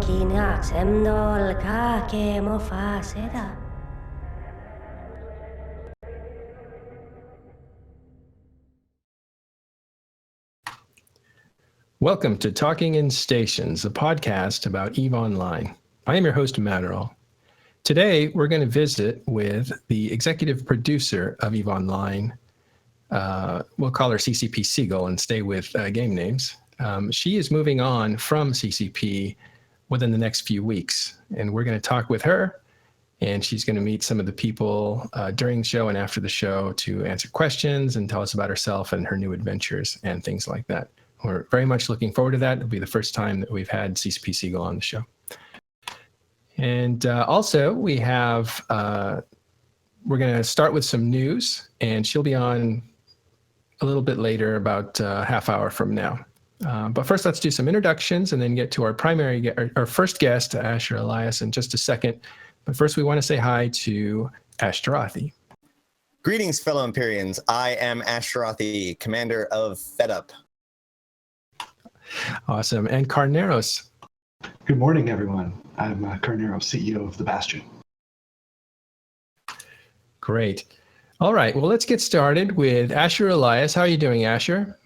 kina semdol ka ke mo fa seda. Welcome to Talking in Stations, a podcast about EVE Online. I am your host, Matterall. Today, we're going to visit with the executive producer of EVE Online. We'll call her CCP Segull and stay with game names. She is moving on from CCP within the next few weeks, and we're going to talk with her, and she's going to meet some of the people during the show and after the show to answer questions and tell us about herself and her new adventures and things like that. We're very much looking forward to that. It'll be the first time that we've had CCP Segull on the show. And also we have, we're going to start with some news, and she'll be on a little bit later, about a half hour from now. But first, let's do some introductions and then get to our first guest, Asher Elias, in just a second. But first, we want to say hi to Ashtarothi. Greetings, fellow Empyreans. I am Ashtarothi, commander of FedUp. Awesome. And Carneros. Good morning, everyone. I'm Carneros, CEO of The Bastion. Great. All right. Well, let's get started with Asher Elias. How are you doing, Asher?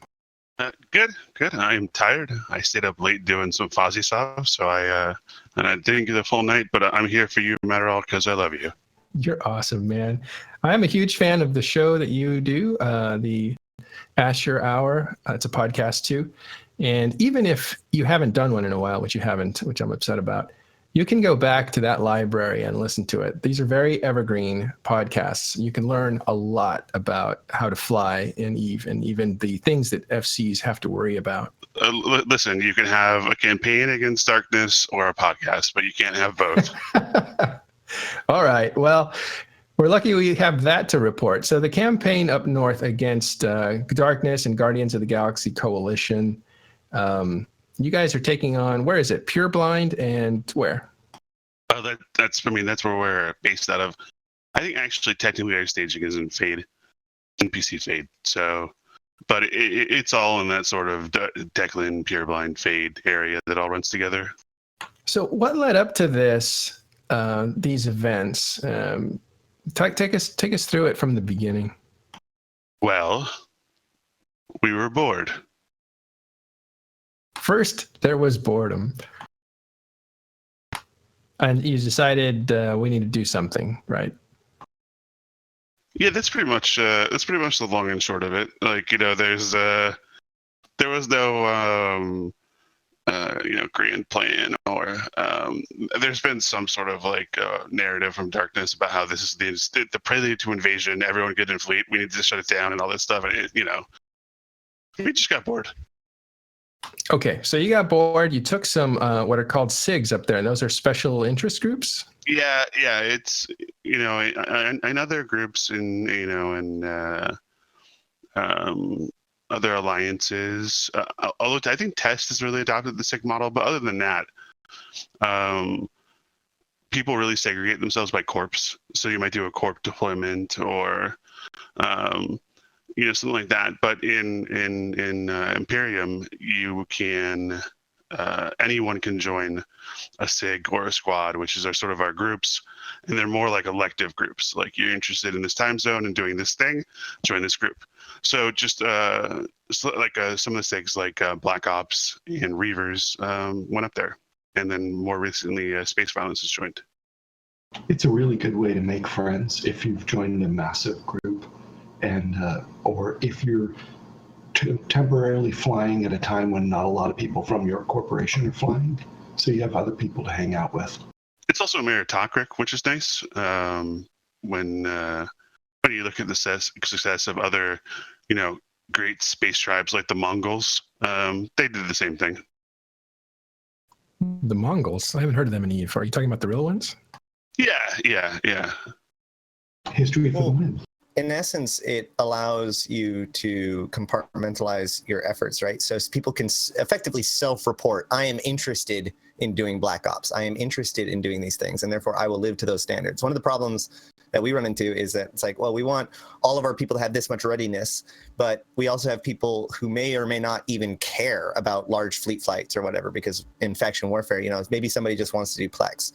Good. I'm tired. I stayed up late doing some Fozzie stuff, so I didn't get a full night, but I'm here for you, Matterall, because I love you. You're awesome, man. I am a huge fan of the show that you do, the Asher Hour. It's a podcast too. And even if you haven't done one in a while, which you haven't, which I'm upset about, you can go back to that library and listen to it. These are very evergreen podcasts. You can learn a lot about how to fly in EVE and even the things that FCs have to worry about. Listen, you can have a campaign against darkness or a podcast, but you can't have both. All right. Well, we're lucky we have that to report. So the campaign up north against Darkness and Guardians of the Galaxy Coalition, you guys are taking on, where is it? Pureblind and where? Oh, that's where we're based out of. I think actually technically our staging is in Fade, NPC Fade. So, but it's all in that sort of Declan, Pureblind, Fade area that all runs together. So what led up to this, these events? Take us through it from the beginning. Well, we were bored. First, there was boredom. And you decided we need to do something, right? Yeah, that's pretty much the long and short of it. Like, there was no grand plan, or there's been some sort of like narrative from Darkness about how this is the prelude to invasion. Everyone get in fleet. We need to shut it down and all this stuff. And we just got bored. Okay, so you got bored. You took some what are called SIGs up there, and those are special interest groups. Yeah, it's and other groups and other alliances. Although I think Test has really adopted the SIG model, but other than that, people really segregate themselves by corps. So you might do a corp deployment or something like that. But in Imperium, you can anyone can join a SIG or a squad, which is our groups, and they're more like elective groups. Like, you're interested in this time zone and doing this thing, join this group. So just some of the SIGs like Black Ops and Reavers went up there, and then more recently Space Violence has joined. It's a really good way to make friends if you've joined a massive group, and or if you're temporarily flying at a time when not a lot of people from your corporation are flying, so you have other people to hang out with. It's also meritocratic, which is nice. When you look at the success of other, great space tribes like the Mongols, they did the same thing. The Mongols? I haven't heard of them in EVE. Are you talking about the real ones? Yeah. History for the win. In essence, it allows you to compartmentalize your efforts, right? So people can effectively self-report. I am interested in doing Black Ops. I am interested in doing these things, and therefore I will live to those standards. One of the problems that we run into is that it's like, well, we want all of our people to have this much readiness, but we also have people who may or may not even care about large fleet flights or whatever, because in faction warfare, you know, maybe somebody just wants to do Plex.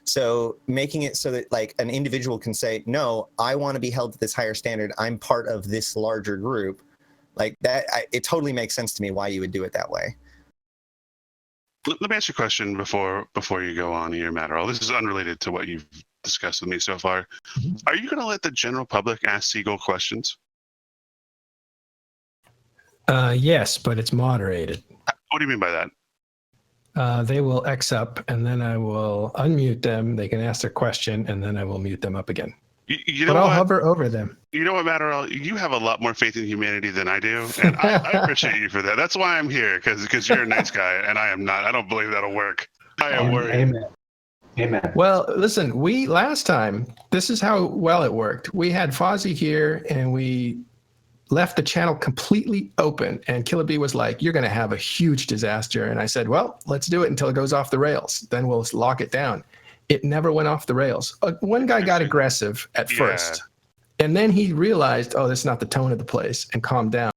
So making it so that like an individual can say, no, I want to be held to this higher standard. I'm part of this larger group. Like that, it totally makes sense to me why you would do it that way. Let me ask you a question before you go on here, Matterall. This is unrelated to what you've discussed with me so far. Are you going to let the general public ask Segull questions? Yes, but it's moderated. What do you mean by that? They will X up, and then I will unmute them. They can ask their question, and then I will mute them up again. You know but I'll what? hover over them. You know what, Matterall? You have a lot more faith in humanity than I do, and I appreciate you for that. That's why I'm here, because you're a nice guy, and I am not. I don't believe that'll work. I am worried. Amen. Well, listen, last time, this is how well it worked. We had Fozzie here, and we left the channel completely open, and Killer B was like, you're going to have a huge disaster. And I said, well, let's do it until it goes off the rails. Then we'll lock it down. It never went off the rails. One guy got aggressive at first, and then he realized, oh, that's not the tone of the place, and calmed down.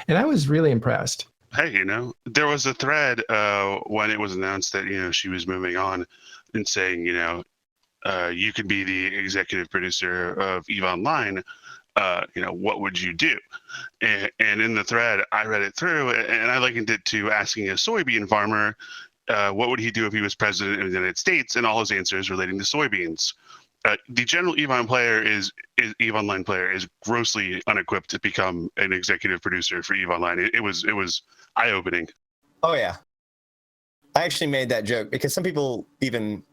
And I was really impressed. Hey, you know, there was a thread when it was announced that, you know, she was moving on and saying, you know, you could be the executive producer of EVE Online. You know, what would you do? And in the thread, I read it through, and I likened it to asking a soybean farmer, what would he do if he was president of the United States, and all his answers relating to soybeans. The general EVE Online player is grossly unequipped to become an executive producer for EVE Online. It was eye-opening. Oh yeah, I actually made that joke because some people even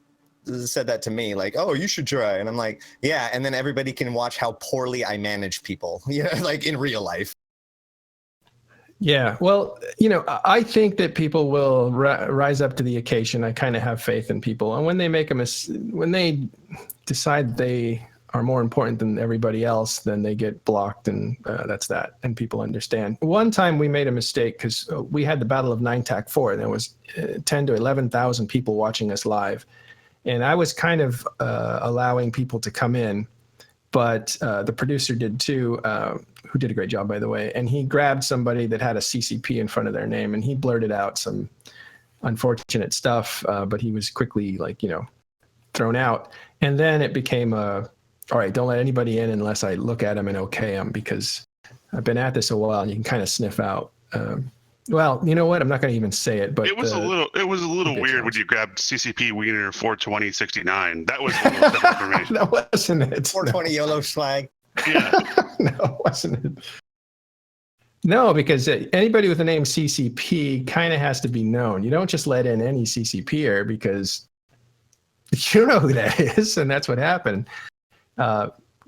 said that to me, like, oh, you should try. And I'm like, yeah, and then everybody can watch how poorly I manage people, you know, like in real life. Yeah, well, you know, I think that people will rise up to the occasion. I kind of have faith in people, and when they make when they decide they are more important than everybody else, then they get blocked, and that's that. And people understand. One time we made a mistake because we had the Battle of 9TAC4, and there was 10 to 11,000 people watching us live, and I was kind of allowing people to come in, but the producer did too. Who did a great job, by the way, and he grabbed somebody that had a CCP in front of their name, and he blurted out some unfortunate stuff, but he was quickly, like, you know, thrown out. And then it became all right, don't let anybody in unless I look at them and okay them, because I've been at this a while, and you can kind of sniff out. Well, you know what? I'm not going to even say it, but it was a little weird when you grabbed CCP Wiener 42069. That was a little different for me. That wasn't it. 420 YOLO swag. Yeah. No, wasn't it? No, because anybody with the name CCP kind of has to be known. You don't just let in any CCPer because you know who that is, and that's what happened.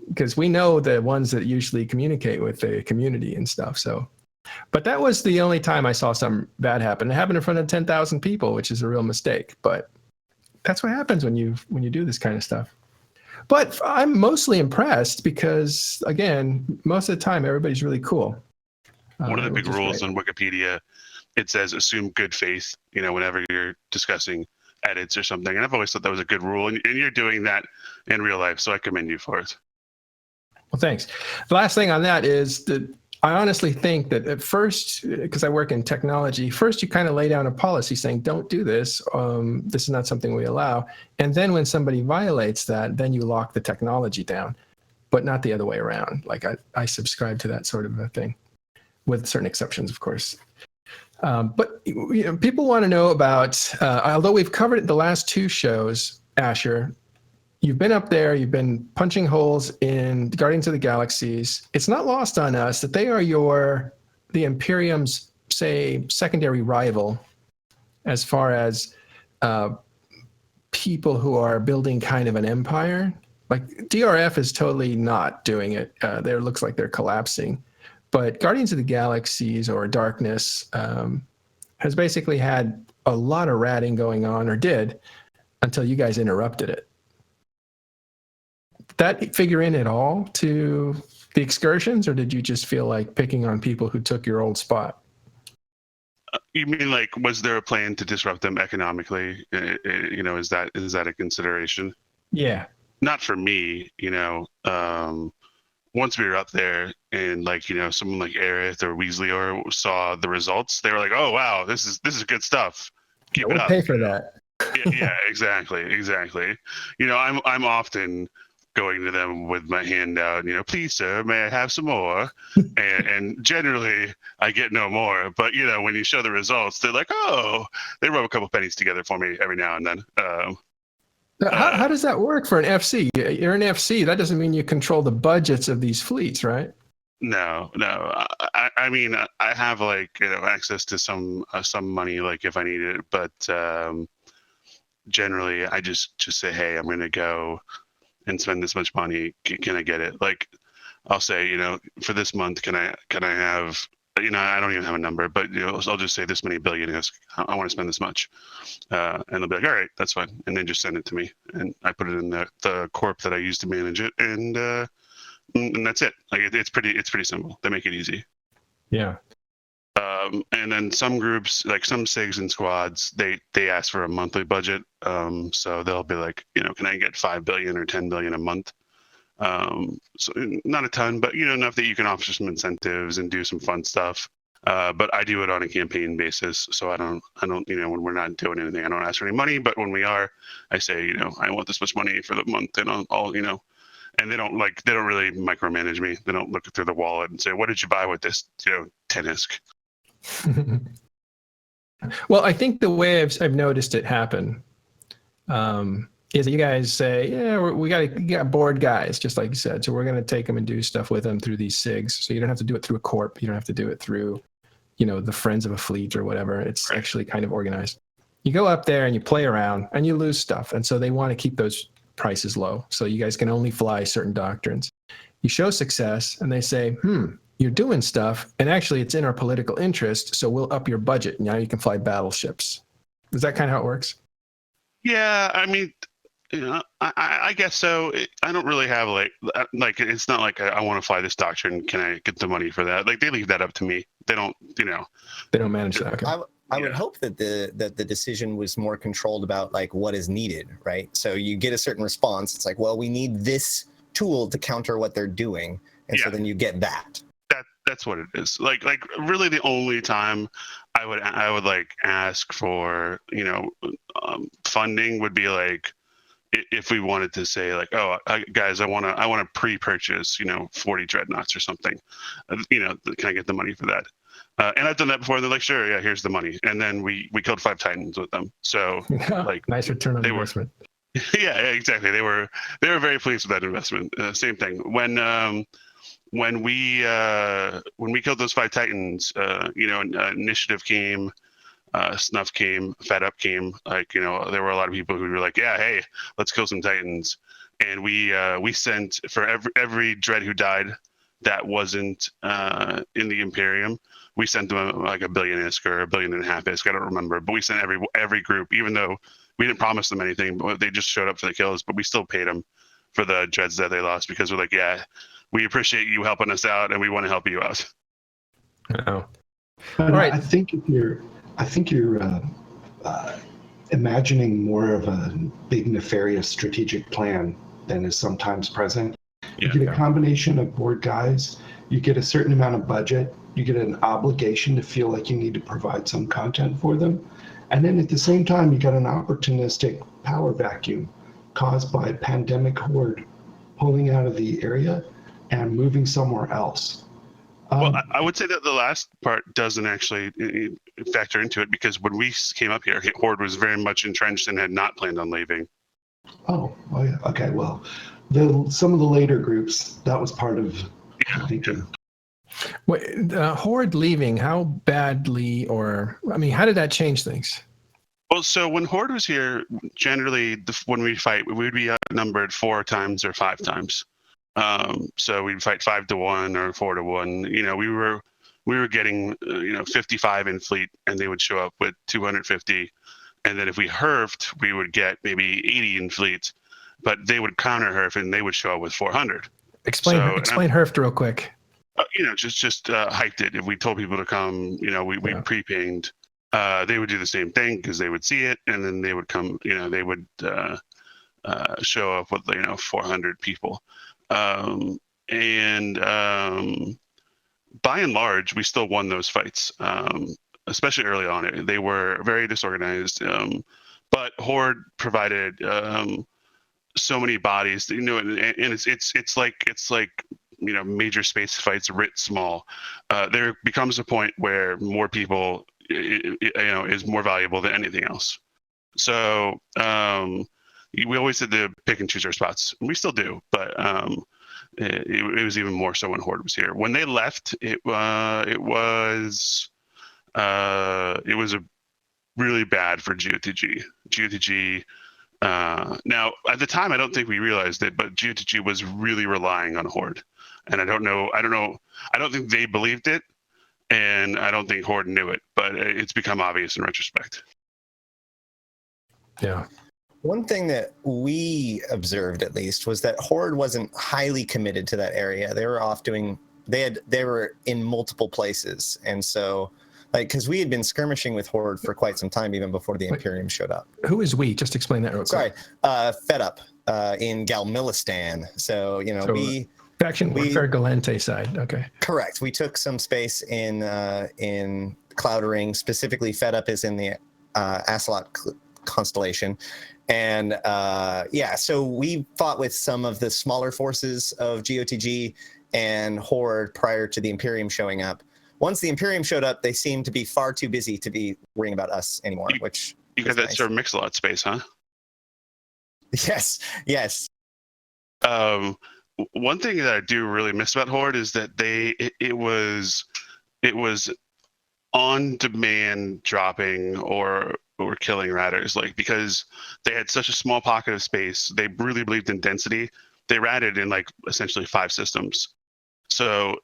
Because we know the ones that usually communicate with the community and stuff. So, but that was the only time I saw something bad happen. It happened in front of 10,000 people, which is a real mistake. But that's what happens when you do this kind of stuff. But I'm mostly impressed because, again, most of the time, everybody's really cool. One of the big rules on Wikipedia, it says assume good faith, you know, whenever you're discussing edits or something. And I've always thought that was a good rule. And you're doing that in real life, so I commend you for it. Well, thanks. The last thing on that is that I honestly think that at first, because I work in technology, first you kind of lay down a policy saying, don't do this. This is not something we allow. And then when somebody violates that, then you lock the technology down, but not the other way around. Like I subscribe to that sort of a thing, with certain exceptions, of course. But you know, people want to know about, although we've covered it the last two shows, Asher, you've been up there, you've been punching holes in Guardians of the Galaxies. It's not lost on us that they are the Imperium's, say, secondary rival as far as people who are building kind of an empire. Like DRF is totally not doing it. There looks like they're collapsing. But Guardians of the Galaxies, or Darkness, has basically had a lot of ratting going on, or did, until you guys interrupted it. Did that figure in at all to the excursions, or did you just feel like picking on people who took your old spot? You mean like, was there a plan to disrupt them economically? Is that a consideration? Yeah. Not for me, once we were up there and like, someone like Aerith or Weasley or saw the results, they were like, "Oh wow, this is good stuff. Keep it We'll up." pay for that. Yeah, exactly. I'm often going to them with my hand out, "Please, sir, may I have some more?" And generally I get no more. But when you show the results, they're like, "Oh," they rub a couple pennies together for me every now and then. How does that work for an FC? You're an FC. That doesn't mean you control the budgets of these fleets, right? No. I mean, I have like access to some money, like if I need it, but generally I just say, "Hey, I'm going to go and spend this much money. Can I get it?" Like I'll say, for this month, can I have, I don't even have a number, but I'll just say this many billion. I want to spend this much, and they'll be like, "All right, that's fine," and then just send it to me, and I put it in the corp that I use to manage it, and that's it. Like it's pretty simple. They make it easy. Yeah. And then some groups, like some SIGs and squads, they ask for a monthly budget. So they'll be like, "Can I get 5 billion or 10 billion a month?" So not a ton, but enough that you can offer some incentives and do some fun stuff. But I do it on a campaign basis, so I don't when we're not doing anything, I don't ask for any money. But when we are, I say, "I want this much money for the month," and I'll and they don't really micromanage me. They don't look through the wallet and say, "What did you buy with this, tennis?" Well, I think the way I've noticed it happen is that you guys say, "Yeah, we got bored guys," just like you said. So we're going to take them and do stuff with them through these SIGs. So you don't have to do it through a corp. You don't have to do it through, the Friends of a Fleet or whatever. It's actually kind of organized. You go up there and you play around and you lose stuff. And so they want to keep those prices low. So you guys can only fly certain doctrines. You show success and they say, "You're doing stuff, and actually it's in our political interest, so we'll up your budget. Now you can fly battleships." Is that kind of how it works? Yeah, I mean, I guess so. I don't really have like it's not like I want to fly this doctrine. Can I get the money for that? Like they leave that up to me. They don't, They don't manage that. Okay. I would hope that the decision was more controlled about like what is needed, right? So you get a certain response. It's like, well, we need this tool to counter what they're doing, and so then you get that. That's what it is. Like really the only time I would like ask for funding would be like if we wanted to say like, "Oh, guys, I want to pre-purchase 40 dreadnoughts or something, can I get the money for that?" And I've done that before. They're like, "Sure, yeah, here's the money," and then we killed 5 Titans with them. So like nice return on investment. Yeah, exactly. They were very pleased with that investment. Same thing when we killed those 5 Titans, initiative came, Snuff came, Fed Up came. Like, there were a lot of people who were like, "Yeah, hey, let's kill some Titans." And we sent for every Dread who died that wasn't in the Imperium, we sent them like $1 billion ISK or $1.5 billion ISK. I don't remember, but we sent every group, even though we didn't promise them anything, but they just showed up for the kills. But we still paid them for the Dreads that they lost because we're like, "Yeah, we appreciate you helping us out, and we want to help you out." Oh. All right. I think you're imagining more of a big nefarious strategic plan than is sometimes present. You get a combination of bored guys, you get a certain amount of budget, you get an obligation to feel like you need to provide some content for them. And then at the same time, you got an opportunistic power vacuum caused by pandemic horde pulling out of the area and moving somewhere else. Well, I would say that the last part doesn't actually factor into it because when we came up here, Horde was very much entrenched and had not planned on leaving. Oh yeah. Okay. Well, some of the later groups, that was part of thinking. Wait, Horde leaving, how badly, how did that change things? Well, so when Horde was here, generally when we fight, we would be outnumbered 4 times or 5 times. So we'd fight 5 to 1 or 4 to 1. We were getting 55 in fleet, and they would show up with 250. And then if we herfed, we would get maybe 80 in fleet, but they would counter herf and they would show up with 400. Explain herfed real quick. Just hyped it. If we told people to come, we pre-pinged. they would do the same thing because they would see it, and then they would come. They would show up with 400 people, and by and large, we still won those fights. Especially early on, they were very disorganized. But Horde provided so many bodies, and it's like major space fights writ small. There becomes a point where more people is more valuable than anything else. So we always had to pick and choose our spots, and we still do, but it was even more so when Horde was here. When they left, it was a really bad for GOTG. GOTG. Now, at the time, I don't think we realized it, but GOTG was really relying on Horde, and I don't think they believed it, and I don't think Horde knew it, but it's become obvious in retrospect. Yeah. One thing that we observed, at least, was that Horde wasn't highly committed to that area. They were off doing. They were in multiple places, and so. Because we had been skirmishing with Horde for quite some time, even before the Imperium showed up. Who is we? Just explain that real quick. Sorry, Fed Up in Galmilistan. So we faction warfare Galente side. Okay. Correct. We took some space in Cloud Ring. Specifically, Fed Up is in the Asalot constellation, and so we fought with some of the smaller forces of GOTG and Horde prior to the Imperium showing up. Once the Imperium showed up, they seemed to be far too busy to be worrying about us anymore. You got that sort of mix-a-lot space, huh? Yes. One thing that I do really miss about Horde is that it was on demand dropping or killing ratters, because they had such a small pocket of space. They really believed in density. They ratted in essentially 5 systems. So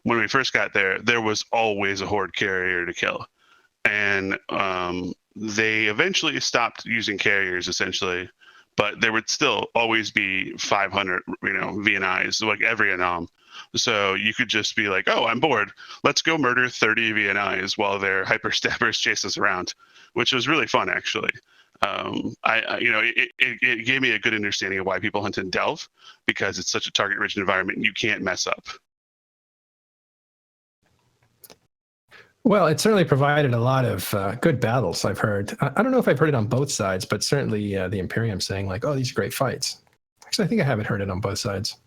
when we first got there, there was always a Horde carrier to kill. And they eventually stopped using carriers, essentially, but there would still always be 500, VNIs, every anom. So you could just be like, oh, I'm bored. Let's go murder 30 VNIs while their hyperstabbers chase us around, which was really fun, actually. It gave me a good understanding of why people hunt in Delve, because it's such a target-rich environment and you can't mess up. Well, it certainly provided a lot of good battles, I've heard. I don't know if I've heard it on both sides, but certainly the Imperium saying oh, these are great fights. Actually, I think I haven't heard it on both sides.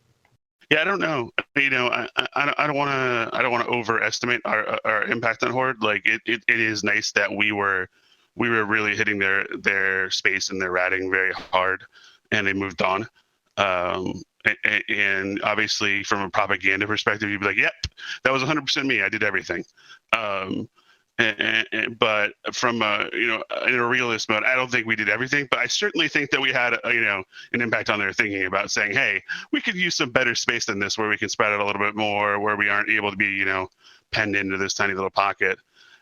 Yeah, I don't know. I don't want to overestimate our impact on Horde. It is nice that we were really hitting their space and their ratting very hard, and they moved on. And obviously, from a propaganda perspective, you'd be like, "Yep, that was 100% me. I did everything." But from in a realist mode, I don't think we did everything. But I certainly think that we had an impact on their thinking about saying, "Hey, we could use some better space than this, where we can spread it a little bit more, where we aren't able to be penned into this tiny little pocket,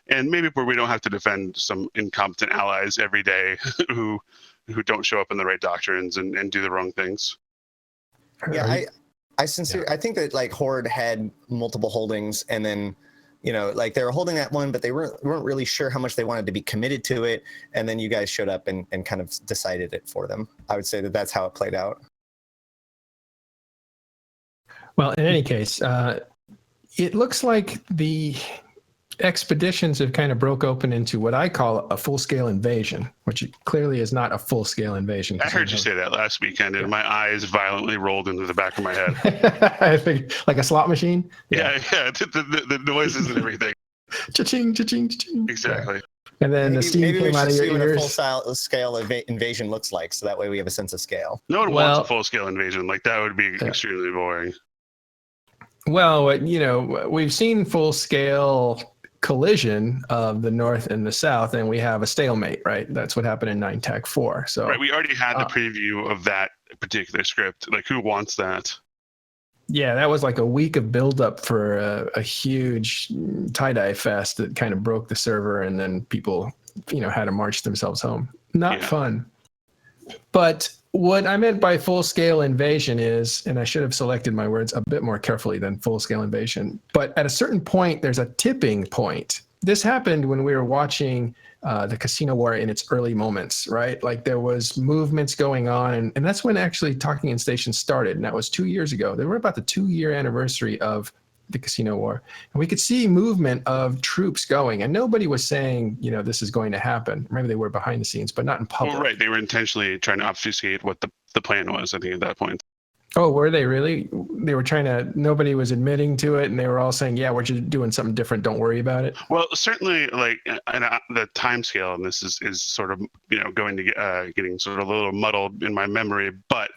and maybe where we don't have to defend some incompetent allies every day who don't show up in the right doctrines and do the wrong things." Yeah, I think that Horde had multiple holdings, and then they were holding that one, but they weren't really sure how much they wanted to be committed to it, and then you guys showed up and kind of decided it for them. I would say that's how it played out. Well, in any case, it looks like the expeditions have kind of broke open into what I call a full-scale invasion, which clearly is not a full-scale invasion. I heard you say that last weekend, and my eyes violently rolled into the back of my head. I think like a slot machine. Yeah. The noises and everything. Cha-ching, cha-ching, cha-ching. Exactly. Yeah. And then the steam came out of your what ears. a full-scale invasion looks like, so that way we have a sense of scale. No one wants a full-scale invasion. That would be extremely boring. Well, we've seen full-scale collision of the North and the South, and we have a stalemate, right? That's what happened in 9 Tech 4. So right, we already had the preview of that particular script. Who wants that? Yeah, that was like a week of buildup for a huge tie-dye fest that kind of broke the server, and then people, had to march themselves home. Not fun. But what I meant by full-scale invasion is, and I should have selected my words a bit more carefully than full-scale invasion, but at a certain point, there's a tipping point this happened when we were watching the Casino War in its early moments, right? Like there was movements going on, and that's when actually Talking in Stations started, and that was 2 years ago. They were about the 2-year anniversary of the Casino War, and we could see movement of troops going, and nobody was saying, this is going to happen. Maybe they were behind the scenes, but not in public. Well, right. They were intentionally trying to obfuscate what the plan was, I think, at that point. Oh, were they really? They were nobody was admitting to it, and they were all saying, yeah, we're just doing something different. Don't worry about it. Well, certainly, the time scale, and this is sort of, going to getting sort of a little muddled in my memory, but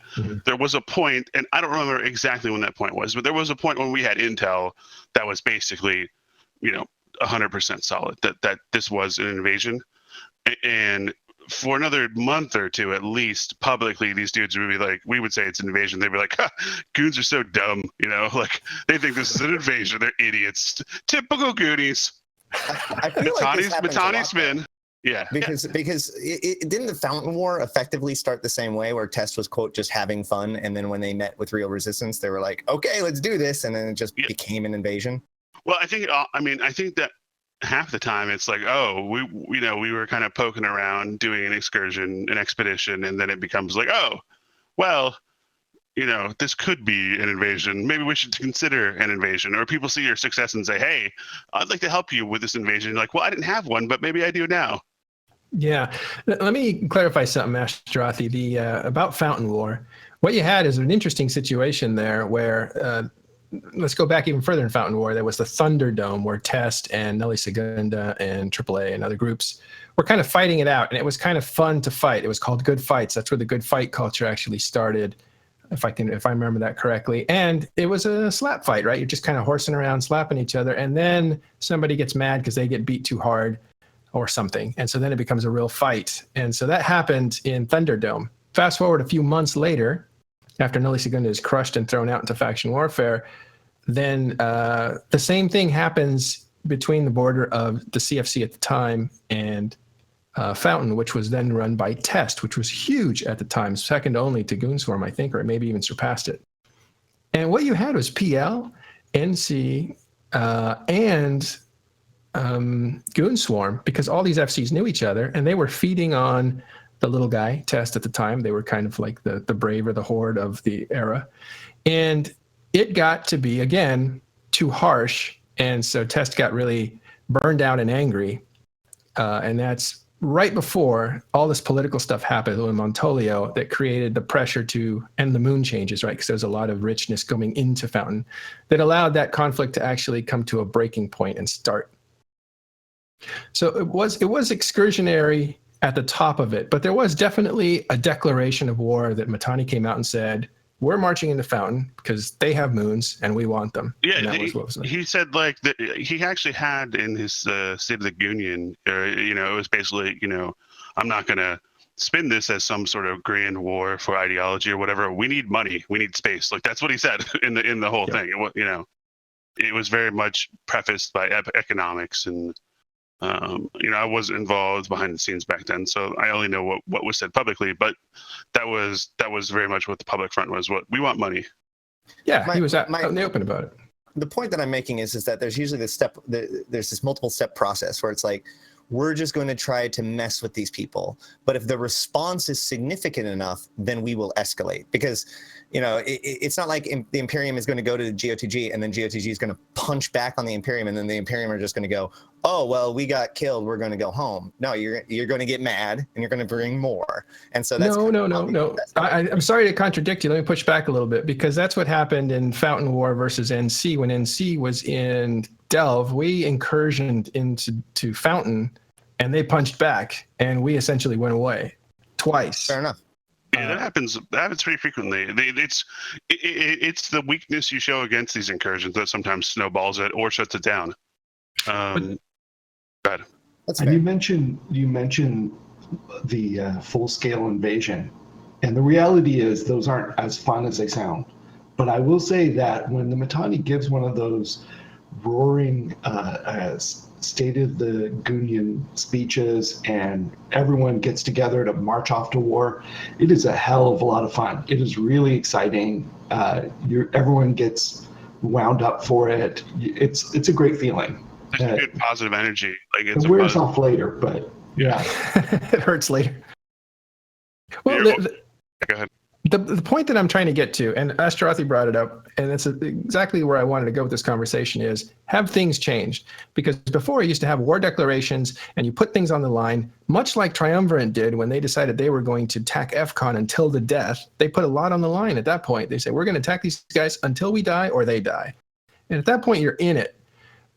there was a point, and I don't remember exactly when that point was, but there was a point when we had intel that was basically, 100% solid that this was an invasion. And for another month or two, at least, publicly, these dudes would be like, we would say it's an invasion. They'd be like, goons are so dumb, like they think this is an invasion. They're idiots. Typical Goonies. I feel like this happens a lot, spin. Yeah. Because it didn't the Fountain War effectively start the same way, where Test was, quote, just having fun, and then when they met with real resistance, they were like, okay, let's do this, and then it just became an invasion. Well, I think that half the time it's like, oh, we were kind of poking around doing an excursion, an expedition, and then it becomes like, oh, well, this could be an invasion. Maybe we should consider an invasion. Or people see your success and say, hey, I'd like to help you with this invasion. You're like, well, I didn't have one, but maybe I do now. Yeah. Let me clarify something, Astrothi, about Fountain War. What you had is an interesting situation there where let's go back even further in Fountain War. There was the Thunderdome where Test and Nelly Segunda and AAA and other groups were kind of fighting it out, and it was kind of fun to fight. It was called Good Fights. That's where the good fight culture actually started, if I remember that correctly. And it was a slap fight, right? You're just kind of horsing around, slapping each other, and then somebody gets mad because they get beat too hard or something, and so then it becomes a real fight. And so that happened in Thunderdome. Fast forward a few months later, after Nelly Segunda is crushed and thrown out into faction warfare, then the same thing happens between the border of the CFC at the time and Fountain, which was then run by Test, which was huge at the time, second only to Goonswarm, I think, or maybe even surpassed it. And what you had was PL, NC, and Goonswarm, because all these FCs knew each other, and they were feeding on the little guy, Test, at the time. They were kind of like the Brave or the Horde of the era. And it got to be, again, too harsh. And so Test got really burned out and angry. And that's right before all this political stuff happened in Montolio that created the pressure to end the moon changes, right? Because there's a lot of richness coming into Fountain that allowed that conflict to actually come to a breaking point and start. So it was excursionary at the top of it, but there was definitely a declaration of war that Mittani came out and said, we're marching into Fountain because they have moons and we want them. Yeah, he said like that. He actually had in his State of the Union, it was basically, I'm not going to spin this as some sort of grand war for ideology or whatever. We need money. We need space. Like that's what he said in the whole thing. It was very much prefaced by economics and. I wasn't involved behind the scenes back then, so I only know what was said publicly. But that was very much what the public front was. What we want money. Yeah, he was out in the open about it. The point that I'm making is that there's usually there's this multiple step process where it's like, we're just going to try to mess with these people. But if the response is significant enough, then we will escalate. Because, it's not like the Imperium is going to go to the GOTG and then GOTG is going to punch back on the Imperium and then the Imperium are just going to go, oh, well, we got killed. We're going to go home. No, you're going to get mad and you're going to bring more. And so that's no. I'm sorry to contradict you. Let me push back a little bit, because that's what happened in Fountain War versus NC. When NC was in Delve, we incursioned into Fountain and they punched back and we essentially went away twice. Fair enough. Yeah, that happens pretty frequently. It's the weakness you show against these incursions that sometimes snowballs it or shuts it down. Bad. And you mentioned the full-scale invasion, and the reality is those aren't as fun as they sound. But I will say that when the Mittani gives one of those roaring State of the Union speeches and everyone gets together to march off to war, it is a hell of a lot of fun. It is really exciting. Everyone gets wound up for it. It's a great feeling. There's good positive energy. Like it's It a wears positive. off later, but yeah. It hurts later. Well, Yeah, go ahead. the point that I'm trying to get to, and Ashtarothi brought it up, and that's exactly where I wanted to go with this conversation, is have things changed? Because before, you used to have war declarations, and you put things on the line, much like Triumvirate did when they decided they were going to attack FCON until the death. They put a lot on the line at that point. They say, we're going to attack these guys until we die or they die. And at that point, you're in it.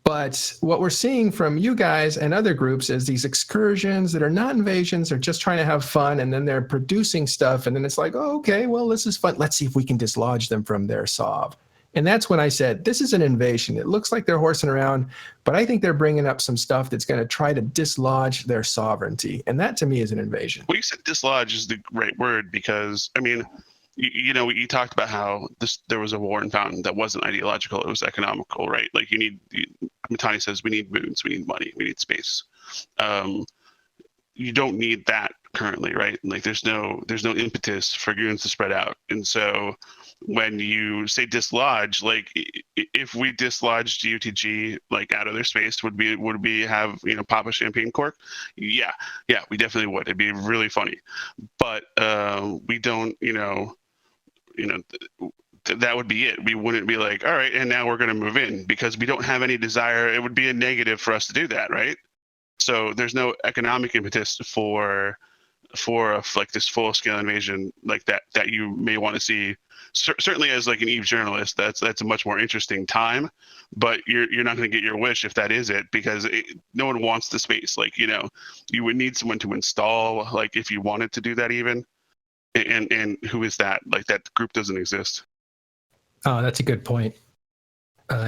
But what we're seeing from you guys and other groups is these excursions that are not invasions, they're just trying to have fun, and then they're producing stuff, and then it's like, oh, okay, well, this is fun. Let's see if we can dislodge them from their SOV. And that's when I said, this is an invasion. It looks like they're horsing around, but I think they're bringing up some stuff that's going to try to dislodge their sovereignty. And that, to me, is an invasion. Well, you said dislodge is the right word because, I mean, you talked about how there was a war in Fountain that wasn't ideological; it was economical, right? Like Matani says, we need moons, we need money, we need space. You don't need that currently, right? Like there's no impetus for goons to spread out, and so when you say dislodge, like if we dislodged GOTG like out of their space, would we have pop a champagne cork? Yeah, we definitely would. It'd be really funny, but we don't, that would be it. We wouldn't be like, all right, and now we're going to move in because we don't have any desire. It would be a negative for us to do that, right? So there's no economic impetus for like this full scale invasion like that you may want to see. Certainly, as like an Eve journalist, that's a much more interesting time. But you're not going to get your wish if that is it because no one wants the space. Like you would need someone to install. Like if you wanted to do that even. And who is that? Like that group doesn't exist. Oh, that's a good point.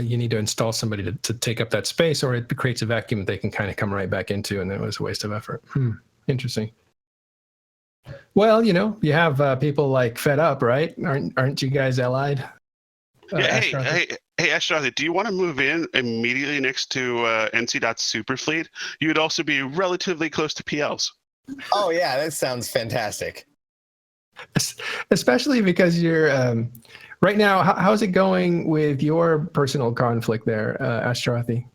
You need to install somebody to take up that space, or it creates a vacuum that they can kind of come right back into, and then it was a waste of effort. Interesting. Well, you have people like Fed Up, right? Aren't you guys allied? Yeah, hey, Ashtarothi, do you want to move in immediately next to NC.'s Superfleet? You would also be relatively close to PLs. Oh yeah, that sounds fantastic. Especially because you're right now. How's it going with your personal conflict there, Ashtarothi?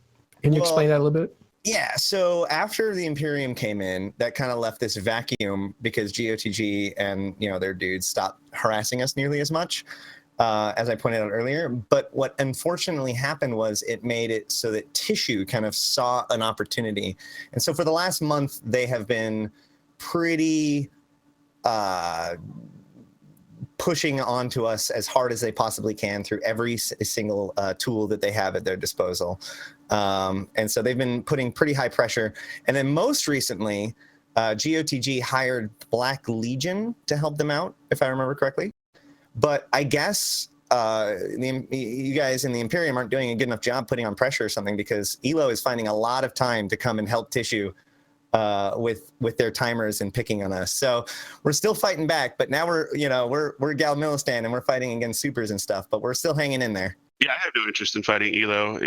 Can you explain that a little bit? Yeah. So after the Imperium came in, that kind of left this vacuum because GOTG and their dudes stopped harassing us nearly as much, as I pointed out earlier. But what unfortunately happened was it made it so that Tissue kind of saw an opportunity, and so for the last month they have been pretty pushing onto us as hard as they possibly can through every single tool that they have at their disposal. And so they've been putting pretty high pressure. And then most recently, GOTG hired Black Legion to help them out, if I remember correctly. But I guess you guys in the Imperium aren't doing a good enough job putting on pressure or something, because ELO is finding a lot of time to come and help Tissue with their timers and picking on us. So we're still fighting back, but now we're Galmilistan and we're fighting against supers and stuff, but we're still hanging in there. Yeah, I have no interest in fighting ELO.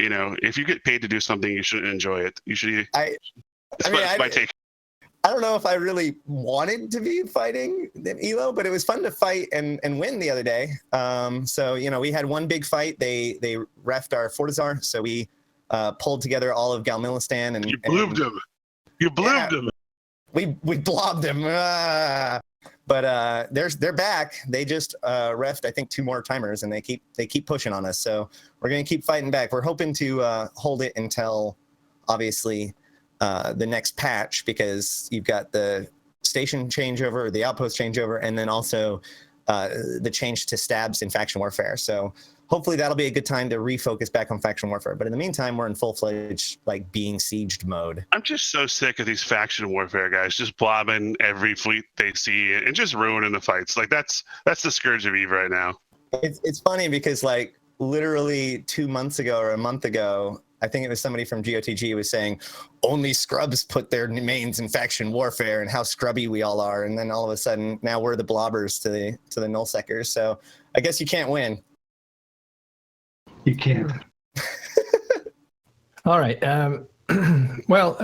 If you get paid to do something, you shouldn't enjoy it. You should. That's my take. I don't know if I really wanted to be fighting ELO, but it was fun to fight and win the other day. So we had one big fight. They reffed our Fortizar, so we pulled together all of Galmilistan and you bloobed them. You bloobed them. We blobbed them. But they're back. They just reffed, I think, 2 more timers, and they keep pushing on us. So we're gonna keep fighting back. We're hoping to hold it until obviously the next patch, because you've got the station changeover, the outpost changeover, and then also the change to stabs in faction warfare. So hopefully that'll be a good time to refocus back on faction warfare. But in the meantime, we're in full-fledged being sieged mode. I'm just so sick of these faction warfare guys just blobbing every fleet they see and just ruining the fights. Like that's the scourge of Eve right now. It's funny because literally 2 months ago or a month ago, I think it was somebody from GOTG was saying only scrubs put their mains in faction warfare and how scrubby we all are. And then all of a sudden now we're the blobbers to the nullsecers. So I guess you can't win. You can't. All right. Well,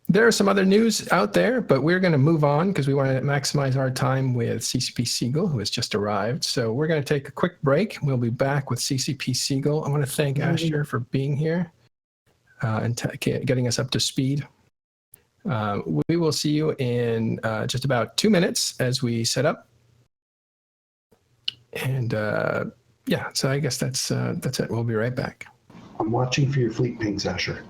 there are some other news out there, but we're going to move on because we want to maximize our time with CCP Segull, who has just arrived. So we're going to take a quick break. We'll be back with CCP Segull. I want to thank Asher for being here. and getting us up to speed. We will see you in just about 2 minutes as we set up. And yeah, so I guess that's it. We'll be right back. I'm watching for your fleet pings, Asher.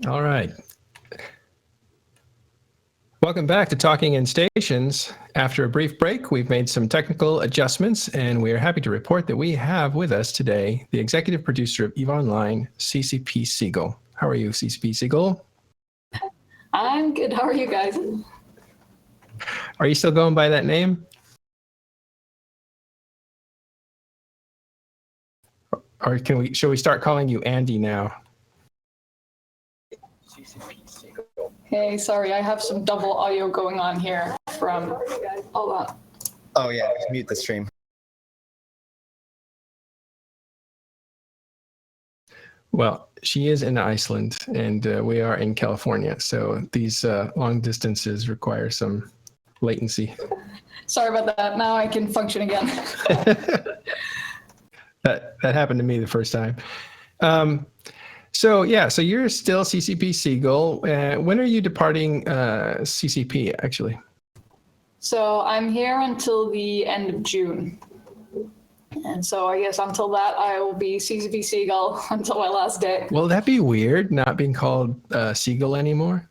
All right. Welcome back to Talking in Stations. After a brief break, we've made some technical adjustments, and we are happy to report that we have with us today the executive producer of EVE Online, CCP Segull. How are you, CCP Segull? I'm good. How are you guys? Are you still going by that name? Or shall we start calling you Andy now? Hey, sorry, I have some double audio going on here from, hold on. Oh yeah, just mute the stream. Well, she is in Iceland and we are in California. So these long distances require some latency. Sorry about that. Now I can function again. That happened to me the first time. So you're still CCP Segull. When are you departing CCP, actually? So I'm here until the end of June. And so I guess until that, I will be CCP Segull until my last day. Will that be weird, not being called Segull anymore?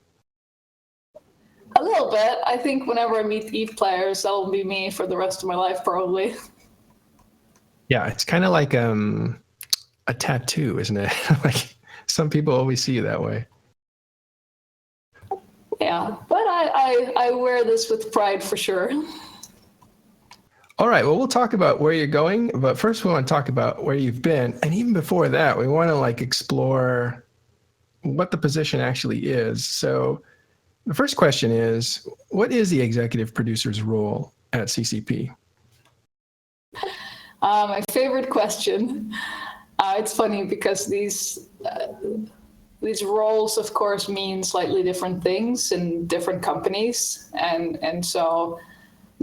A little bit. I think whenever I meet EVE players, that'll be me for the rest of my life, probably. Yeah, it's kind of like a tattoo, isn't it? Like some people always see you that way. Yeah, but I wear this with pride for sure. All right, well, we'll talk about where you're going, but first we want to talk about where you've been. And even before that, we want to explore what the position actually is. So the first question is, what is the executive producer's role at CCP? My favorite question. It's funny because these roles, of course, mean slightly different things in different companies, and so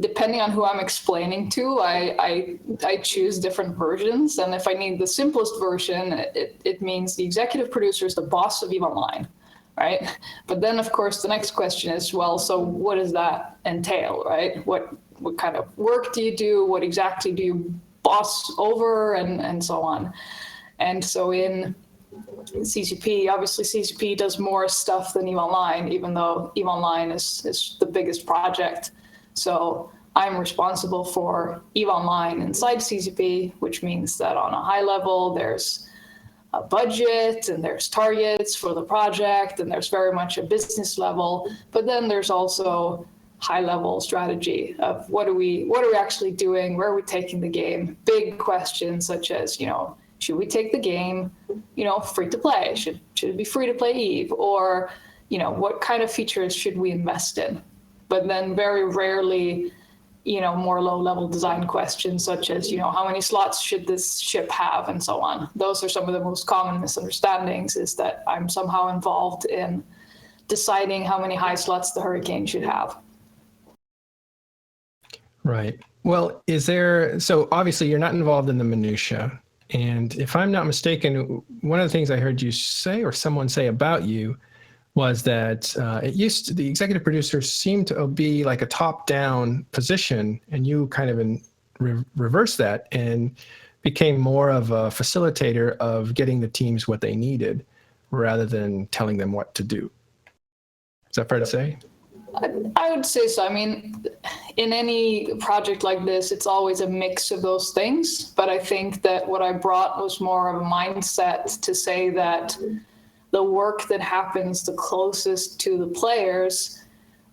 depending on who I'm explaining to, I choose different versions. And if I need the simplest version, it means the executive producer is the boss of EVE Online, right? But then, of course, the next question is, well, so what does that entail, right? What kind of work do you do? What exactly do you boss over, and so on? And so in CCP, obviously CCP does more stuff than EVE Online, even though EVE Online is the biggest project. So I'm responsible for EVE Online inside CCP, which means that on a high level, there's a budget and there's targets for the project, and there's very much a business level. But then there's also high level strategy of what are we actually doing? Where are we taking the game? Big questions such as, should we take the game, free to play? Should it be free to play EVE? Or, what kind of features should we invest in? But then very rarely, more low-level design questions such as, how many slots should this ship have, and so on. Those are some of the most common misunderstandings, is that I'm somehow involved in deciding how many high slots the Hurricane should have. Right. Well, so obviously you're not involved in the minutia. And if I'm not mistaken, one of the things I heard you say or someone say about you was that the executive producer seemed to be like a top-down position, and you kind of reversed that and became more of a facilitator of getting the teams what they needed rather than telling them what to do. Is that fair to say? I would say so. I mean, in any project like this, it's always a mix of those things. But I think that what I brought was more of a mindset to say that the work that happens the closest to the players,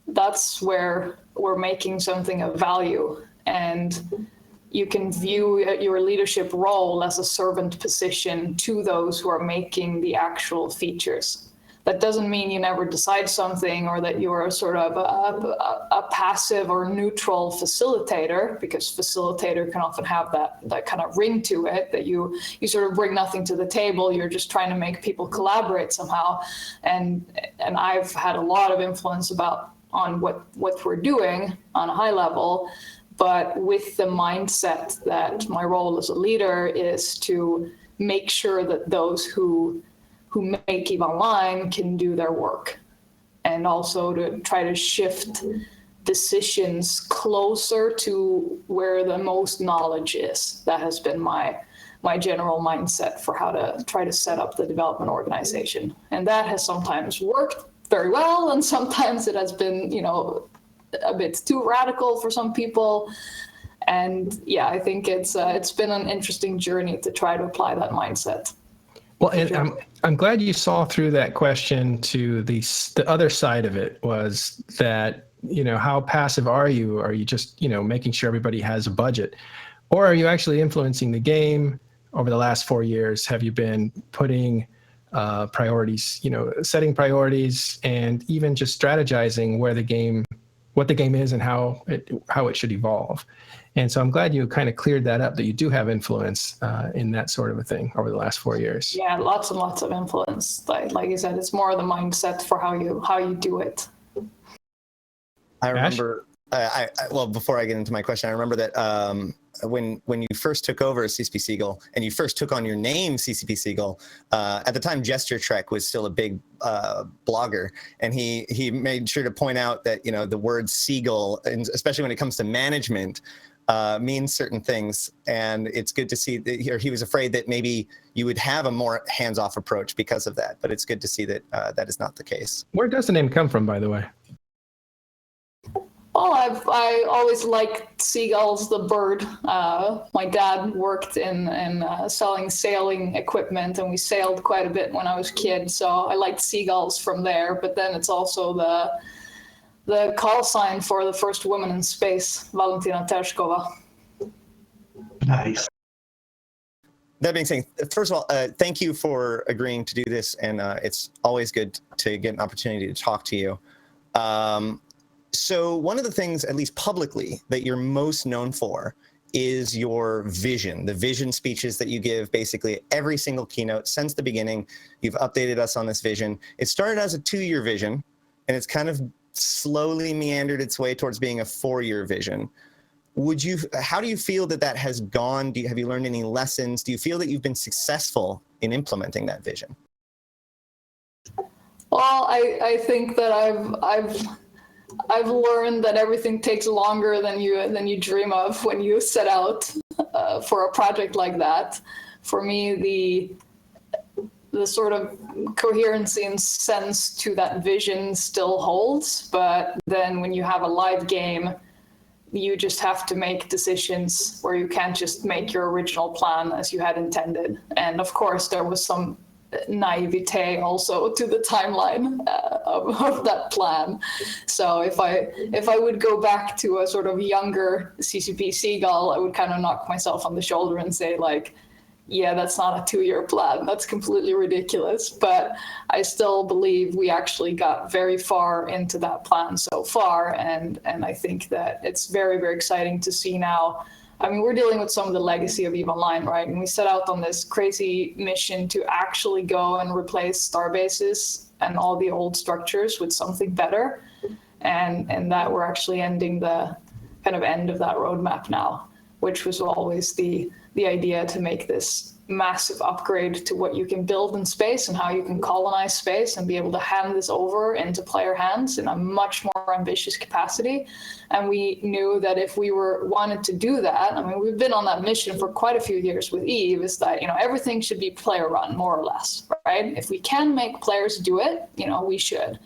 that's where we're making something of value. And you can view your leadership role as a servant position to those who are making the actual features. That doesn't mean you never decide something, or that you're sort of a passive or neutral facilitator, because facilitator can often have that kind of ring to it, that you sort of bring nothing to the table. You're just trying to make people collaborate somehow. And I've had a lot of influence on what we're doing on a high level, but with the mindset that my role as a leader is to make sure that those who make EVE Online can do their work, and also to try to shift decisions closer to where the most knowledge is. That has been my general mindset for how to try to set up the development organization. And that has sometimes worked very well, and sometimes it has been, a bit too radical for some people. And yeah, I think it's been an interesting journey to try to apply that mindset. Well, and I'm glad you saw through that question to the other side of it, was that, how passive are you? Are you just, making sure everybody has a budget? Or are you actually influencing the game? Over the last 4 years, have you been putting priorities, setting priorities, and even just strategizing what the game is and how it should evolve? And so I'm glad you kind of cleared that up, that you do have influence in that sort of a thing over the last 4 years. Yeah, lots and lots of influence. Like you said, it's more the mindset for how you do it. I remember, well, before I get into my question, I remember that when you first took over as CCP Segull, and you first took on your name CCP Segull, at the time Gesture Trek was still a big blogger, and he made sure to point out that the word Segull, and especially when it comes to management, means certain things, and it's good to see that he was afraid that maybe you would have a more hands-off approach because of that, but it's good to see that that is not the case. Where does the name come from, by the way? Well, I always liked seagulls, the bird. My dad worked in selling sailing equipment, and we sailed quite a bit when I was a kid. So I liked seagulls from there. But then it's also the call sign for the first woman in space, Valentina Tereshkova. Nice. That being said, first of all, thank you for agreeing to do this, and it's always good to get an opportunity to talk to you. So one of the things, at least publicly, that you're most known for is your vision, the vision speeches that you give basically every single keynote since the beginning. You've updated us on this vision. It started as a 2-year vision, and it's kind of slowly meandered its way towards being a 4-year vision. How do you feel that has gone? Have you learned any lessons? Do you feel that you've been successful in implementing that vision? Well, I think that I've learned that everything takes longer than you dream of when you set out for a project like that. For me, the sort of coherency and sense to that vision still holds, but then when you have a live game, you just have to make decisions where you can't just make your original plan as you had intended. And of course, there was some naivete also to the timeline of that plan. So if I would go back to a sort of younger CCP Segull, I would kind of knock myself on the shoulder and say, like, yeah, that's not a 2-year plan. That's completely ridiculous. But I still believe we actually got very far into that plan so far. And I think that it's very, very exciting to see now. I mean, we're dealing with some of the legacy of EVE Online, right? And we set out on this crazy mission to actually go and replace starbases and all the old structures with something better. And that we're actually ending the kind of end of that roadmap now, which was always the idea, to make this massive upgrade to what you can build in space and how you can colonize space and be able to hand this over into player hands in a much more ambitious capacity. And we knew that if we wanted to do that, I mean, we've been on that mission for quite a few years with EVE, is that, everything should be player run, more or less, right? If we can make players do it, we should.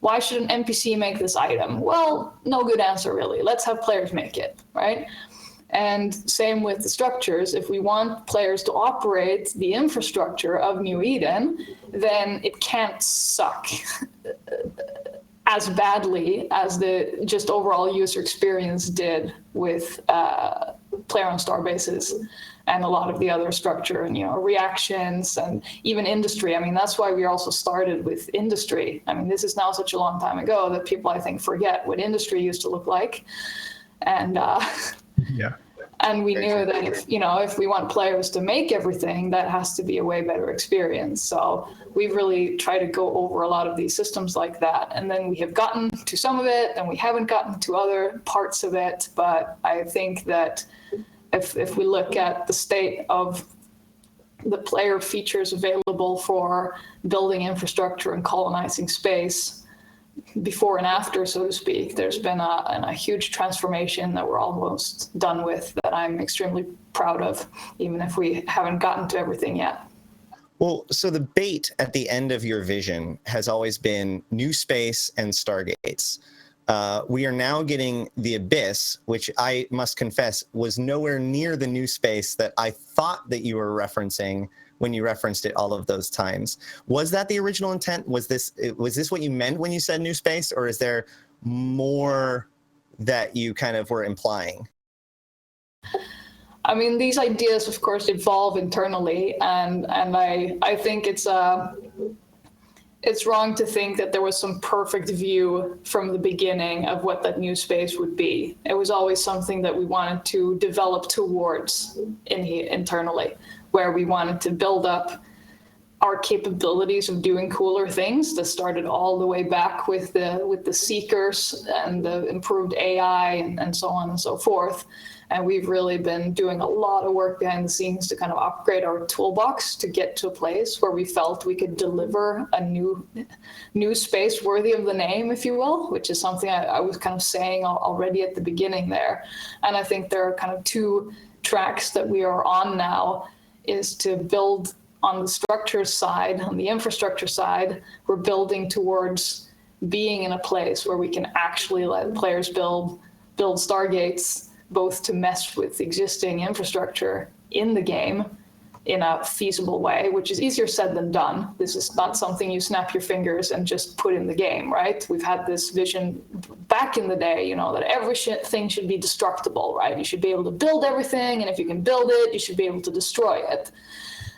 Why should an NPC make this item? Well, no good answer, really. Let's have players make it, right? And same with the structures. If we want players to operate the infrastructure of New Eden, then it can't suck as badly as the just overall user experience did with player-owned starbases and a lot of the other structure and reactions and even industry. I mean, that's why we also started with industry. I mean, this is now such a long time ago that people, I think, forget what industry used to look like. And yeah. And we knew that if we want players to make everything, that has to be a way better experience. So we've really tried to go over a lot of these systems like that. And then we have gotten to some of it, and we haven't gotten to other parts of it. But I think that if we look at the state of the player features available for building infrastructure and colonizing space, before and after, so to speak. There's been a huge transformation that we're almost done with that I'm extremely proud of, even if we haven't gotten to everything yet. Well, so the bait at the end of your vision has always been new space and stargates. We are now getting the Abyss, which I must confess was nowhere near the new space that I thought that you were referencing when you referenced it all of those times. Was that the original intent? Was this what you meant when you said new space, or is there more that you kind of were implying? I mean, these ideas, of course, evolve internally, and I think it's wrong to think that there was some perfect view from the beginning of what that new space would be. It was always something that we wanted to develop towards internally, where we wanted to build up our capabilities of doing cooler things. That started all the way back with the Seekers and the improved AI and so on and so forth. And we've really been doing a lot of work behind the scenes to kind of upgrade our toolbox to get to a place where we felt we could deliver a new space worthy of the name, if you will, which is something I was kind of saying already at the beginning there. And I think there are kind of two tracks that we are on now, is to build on the structure side, on the infrastructure side. We're building towards being in a place where we can actually let players build stargates, both to mess with existing infrastructure in the game in a feasible way, which is easier said than done. This is not something you snap your fingers and just put in the game, right? We've had this vision back in the day, that every thing should be destructible, right? You should be able to build everything, and if you can build it, you should be able to destroy it.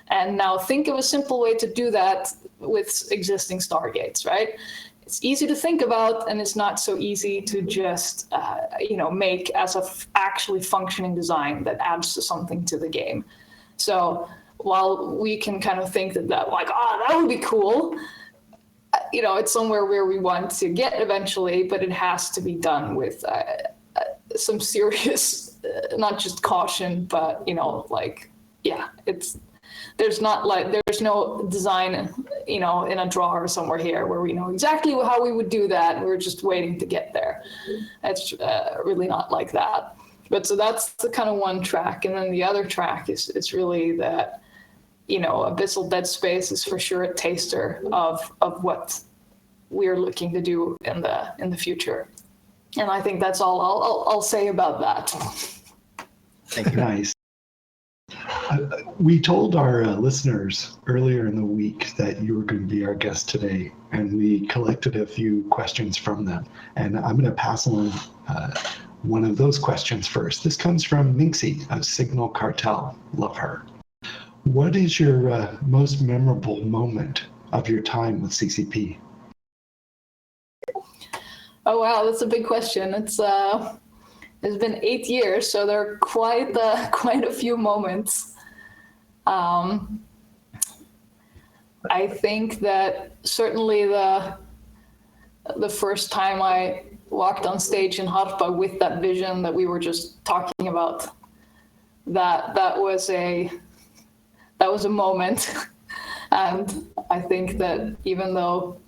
And now think of a simple way to do that with existing stargates, right? It's easy to think about, and it's not so easy to just, make as a actually functioning design that adds to something to the game. So while we can kind of think that would be cool, it's somewhere where we want to get eventually, but it has to be done with some serious, not just caution, but there's no design, in a drawer somewhere here where we know exactly how we would do that. We're just waiting to get there. It's really not like that. But so that's the kind of one track. And then the other track is really that, Abyssal Dead Space is for sure a taster of what we're looking to do in the future. And I think that's all I'll say about that. Thank you. Nice. We told our listeners earlier in the week that you were going to be our guest today, and we collected a few questions from them. And I'm going to pass along one of those questions first. This comes from Minxie of Signal Cartel. Love her. What is your most memorable moment of your time with CCP? Oh, wow, that's a big question. It's been 8 years, so there are quite a few moments. I think that certainly the first time I walked on stage in Harpa with that vision that we were just talking about, that was a moment. And I think that even though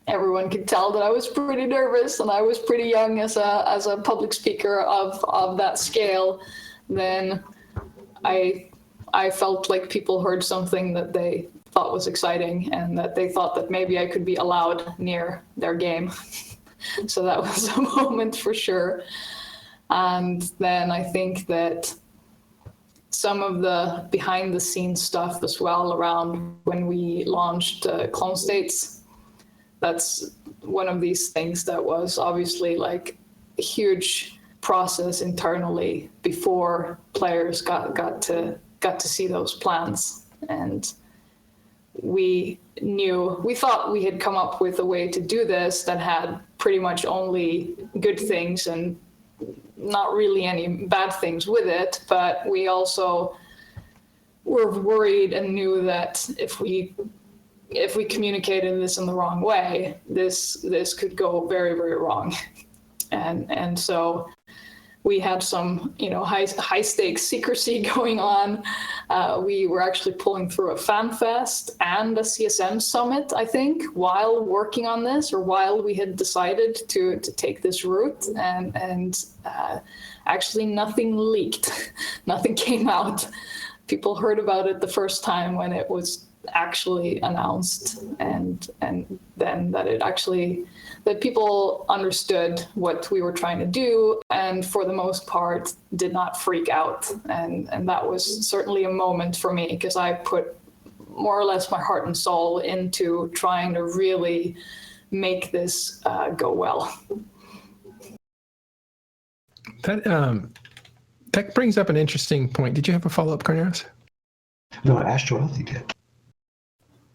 everyone could tell that I was pretty nervous and I was pretty young as a public speaker of that scale, then I felt like people heard something that they thought was exciting and that they thought that maybe I could be allowed near their game. So that was a moment for sure. And then I think that some of the behind the scenes stuff as well around when we launched Clone States, that's one of these things that was obviously like a huge process internally before players got to see those plans. And we thought we had come up with a way to do this that had pretty much only good things and not really any bad things with it, but we also were worried and knew that if we communicated this in the wrong way, this could go very, very wrong. And so we had some, high stakes secrecy going on. We were actually pulling through a fan fest and a CSM summit, I think, while working on this, or while we had decided to take this route. And actually nothing leaked, nothing came out. People heard about it the first time when it was actually announced, and then that people understood what we were trying to do, and for the most part did not freak out. And that was certainly a moment for me, because I put more or less my heart and soul into trying to really make this go well. That brings up an interesting point. Did you have a follow-up, Cornelius? No, Ash Dorothy did.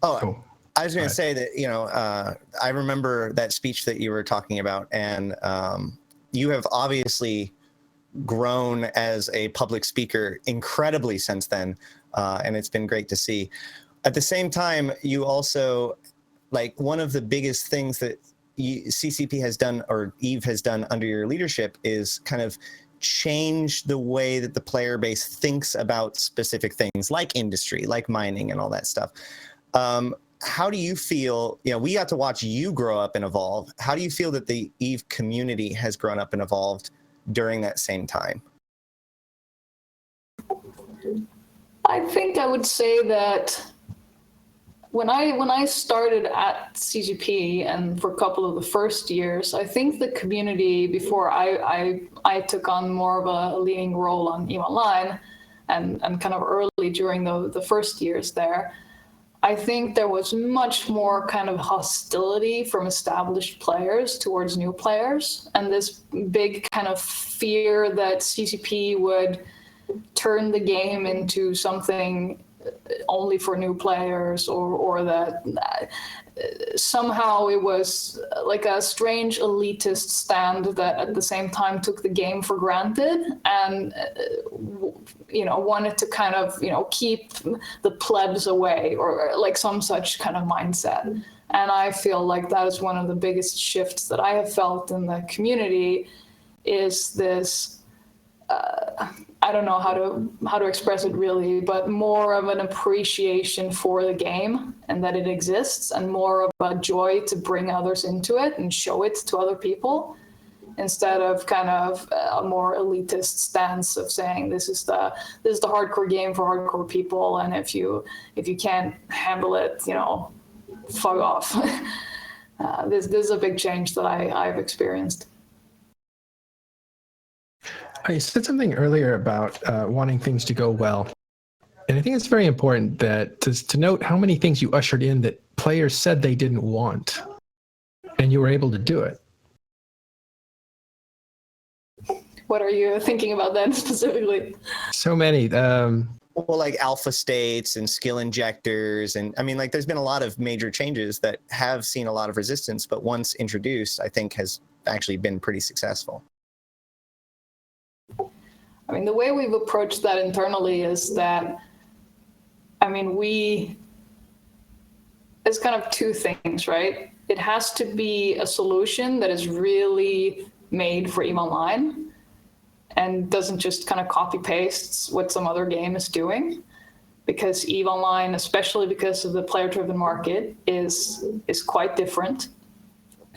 Oh, Cool. I was going to say that, I remember that speech that you were talking about, and you have obviously grown as a public speaker incredibly since then, and it's been great to see. At the same time, you also, like, one of the biggest things that CCP has done, or Eve has done under your leadership, is kind of change the way that the player base thinks about specific things like industry, like mining and all that stuff. How do you feel, we got to watch you grow up and evolve. How do you feel that the Eve community has grown up and evolved during that same time? I think I would say that when I started at CCP, and for a couple of the first years, I think the community, before I took on more of a leading role on EVE Online, and kind of early during the first years there, I think there was much more kind of hostility from established players towards new players, and this big kind of fear that CCP would turn the game into something only for new players, or that somehow it was like a strange elitist stand that at the same time took the game for granted, and wanted to kind of keep the plebs away, or like some such kind of mindset. And I feel like that is one of the biggest shifts that I have felt in the community, is this I don't know how to express it really, but more of an appreciation for the game and that it exists, and more of a joy to bring others into it and show it to other people, instead of kind of a more elitist stance of saying this is the hardcore game for hardcore people, and if you can't handle it, fuck off. This is a big change that I've experienced. I said something earlier about wanting things to go well. And I think it's very important that to note how many things you ushered in that players said they didn't want, and you were able to do it. What are you thinking about that specifically? So many. Well, like alpha states and skill injectors. And I mean, like, there's been a lot of major changes that have seen a lot of resistance, but once introduced, I think has actually been pretty successful. I mean, the way we've approached that internally is that, it's kind of two things, right? It has to be a solution that is really made for EVE Online and doesn't just kind of copy paste what some other game is doing, because EVE Online, especially because of the player-driven market, is quite different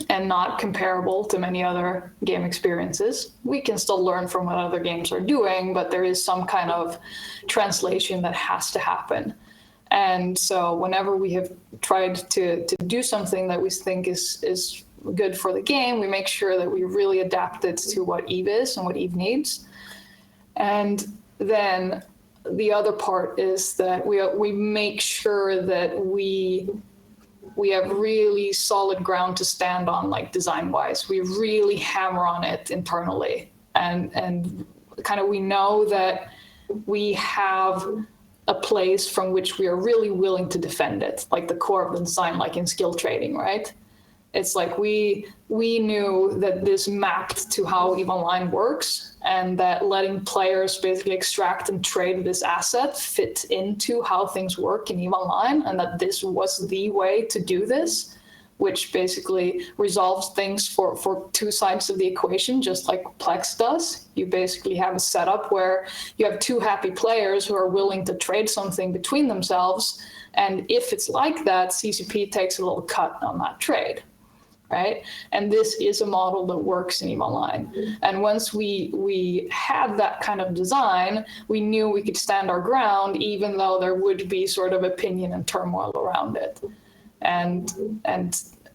and not comparable to many other game experiences. We can still learn from what other games are doing, but there is some kind of translation that has to happen. And so whenever we have tried to do something that we think is good for the game, we make sure that we really adapt it to what EVE is and what EVE needs. And then the other part is that we make sure that we have really solid ground to stand on, like design-wise. We really hammer on it internally, and kind of we know that we have a place from which we are really willing to defend it, like the core of the design, like in skill trading, right? It's like we knew that this mapped to how EVE Online works, and that letting players basically extract and trade this asset fit into how things work in EVE Online, and that this was the way to do this which basically resolves things for two sides of the equation, just like Plex does. You basically have a setup where you have two happy players who are willing to trade something between themselves. And if it's like that, CCP takes a little cut on that trade. Right? And this is a model that works in EVE Online. And once we had that kind of design, we knew we could stand our ground, even though there would be sort of opinion and turmoil around it. And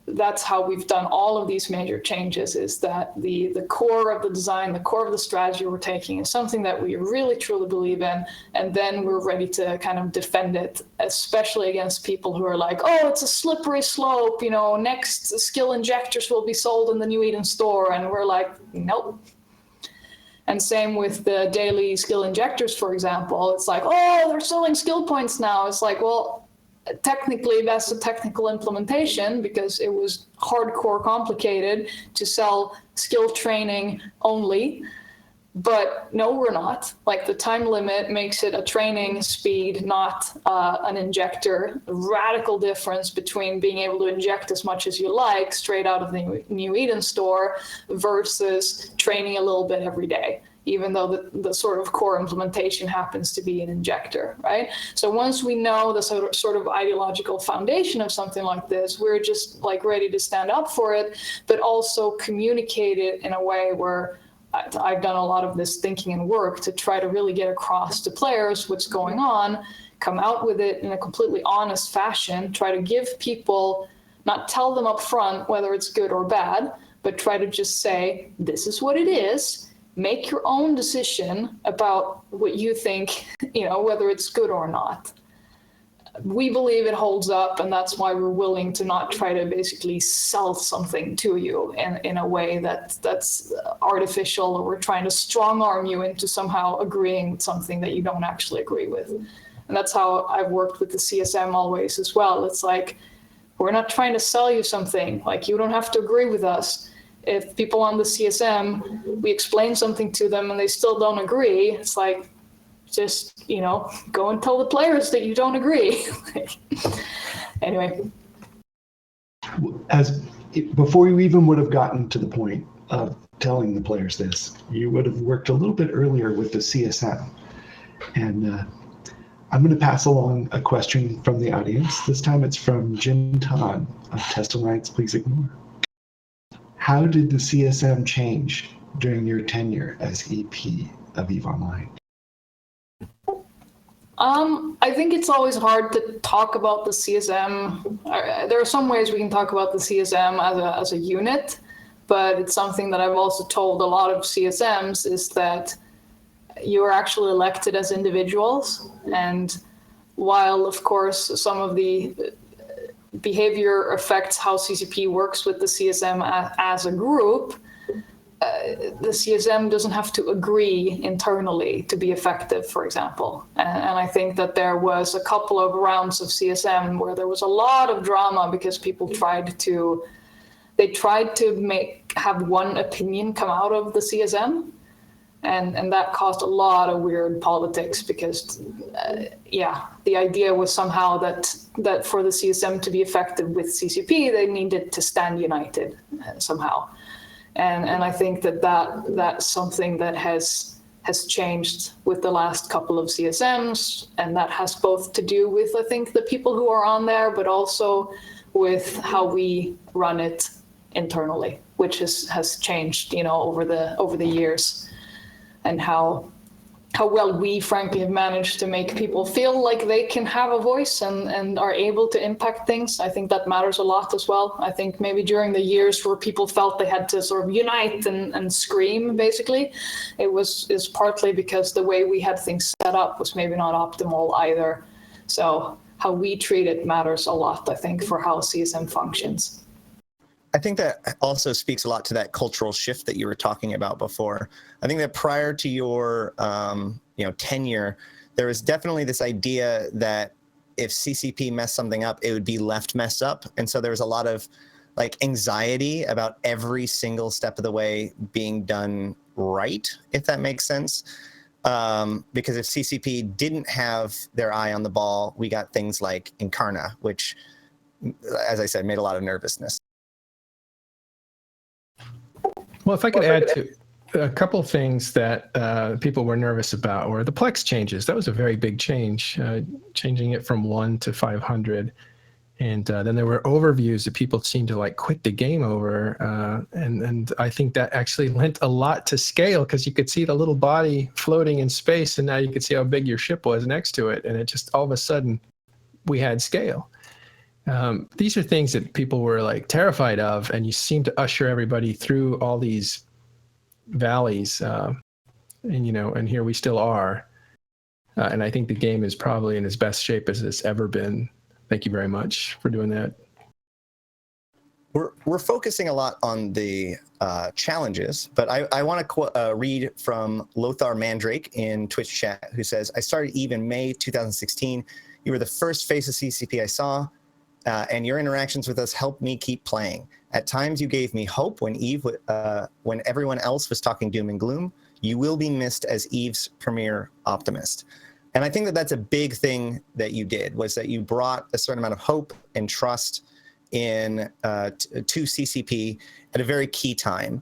that's how we've done all of these major changes, is that the core of the design, the core of the strategy we're taking is something that we really truly believe in, and then we're ready to kind of defend it, especially against people who are like, oh, it's a slippery slope, you know, next skill injectors will be sold in the New Eden store, and we're like, nope. And same with the daily skill injectors, for example. It's like, oh, they're selling skill points now. It's like, well, technically that's a technical implementation because it was hardcore complicated to sell skill training only. But no, we're not. Like, the time limit makes it a training speed, not an injector. A radical difference between being able to inject as much as you like straight out of the New Eden store versus training a little bit every day, even though the sort of core implementation happens to be an injector, right? So once we know the sort of ideological foundation of something like this, we're just like ready to stand up for it, but also communicate it in a way where I've done a lot of this thinking and work to try to really get across to players what's going on, come out with it in a completely honest fashion, try to give people, not tell them up front whether it's good or bad, but try to just say, this is what it is. Make your own decision about what you think, you know, whether it's good or not. We believe it holds up, and that's why we're willing to not try to basically sell something to you in a way that's artificial, or we're trying to strong arm you into somehow agreeing with something that you don't actually agree with. And that's how I've worked with the CSM always as well. It's like, we're not trying to sell you something. Like, you don't have to agree with us. If people on the CSM, we explain something to them and they still don't agree, it's like, just, you know, go and tell the players that you don't agree. Anyway. Before you even would have gotten to the point of telling the players this, you would have worked a little bit earlier with the CSM. And I'm going to pass along a question from the audience. This time it's from Jin Tan of Test Alliance Please Ignore. How did the CSM change during your tenure as EP of EVE Online? I think it's always hard to talk about the CSM. There are some ways we can talk about the CSM as a unit, but it's something that I've also told a lot of CSMs, is that you are actually elected as individuals. And while, of course, some of the behavior affects how CCP works with the CSM as a group, the CSM doesn't have to agree internally to be effective, for example. And I think that there was a couple of rounds of CSM where there was a lot of drama because people tried to have one opinion come out of the CSM. And that caused a lot of weird politics because, the idea was somehow that for the CSM to be effective with CCP, they needed to stand united somehow. And I think that's something that has changed with the last couple of CSMs, and that has both to do with, I think, the people who are on there, but also with how we run it internally, which has changed, you know, over the years, and how well we frankly have managed to make people feel like they can have a voice and are able to impact things. I think that matters a lot as well. I think maybe during the years where people felt they had to sort of unite and scream, basically, is partly because the way we had things set up was maybe not optimal either. So how we treat it matters a lot, I think, for how CSM functions. I think that also speaks a lot to that cultural shift that you were talking about before. I think that prior to your tenure, there was definitely this idea that if CCP messed something up, it would be left messed up. And so there was a lot of like anxiety about every single step of the way being done right, if that makes sense. Because if CCP didn't have their eye on the ball, we got things like Incarna, which as I said, made a lot of nervousness. Well, if I could add to a couple of things that people were nervous about were the Plex changes. That was a very big change, changing it from 1 to 500. And then there were overviews that people seemed to like quit the game over. And I think that actually lent a lot to scale, because you could see the little body floating in space, and now you could see how big your ship was next to it. And it just, all of a sudden, we had scale. These are things that people were like terrified of, and you seem to usher everybody through all these valleys. And here we still are. And I think the game is probably in its best shape as it's ever been. Thank you very much for doing that. We're focusing a lot on the challenges, but I want to read from Lothar Mandrake in Twitch chat, who says, "I started EVE in May 2016. You were the first face of CCP I saw, and your interactions with us helped me keep playing. At times, you gave me hope when when everyone else was talking doom and gloom. You will be missed as EVE's premier optimist." And I think that that's a big thing that you did, was that you brought a certain amount of hope and trust in to CCP at a very key time.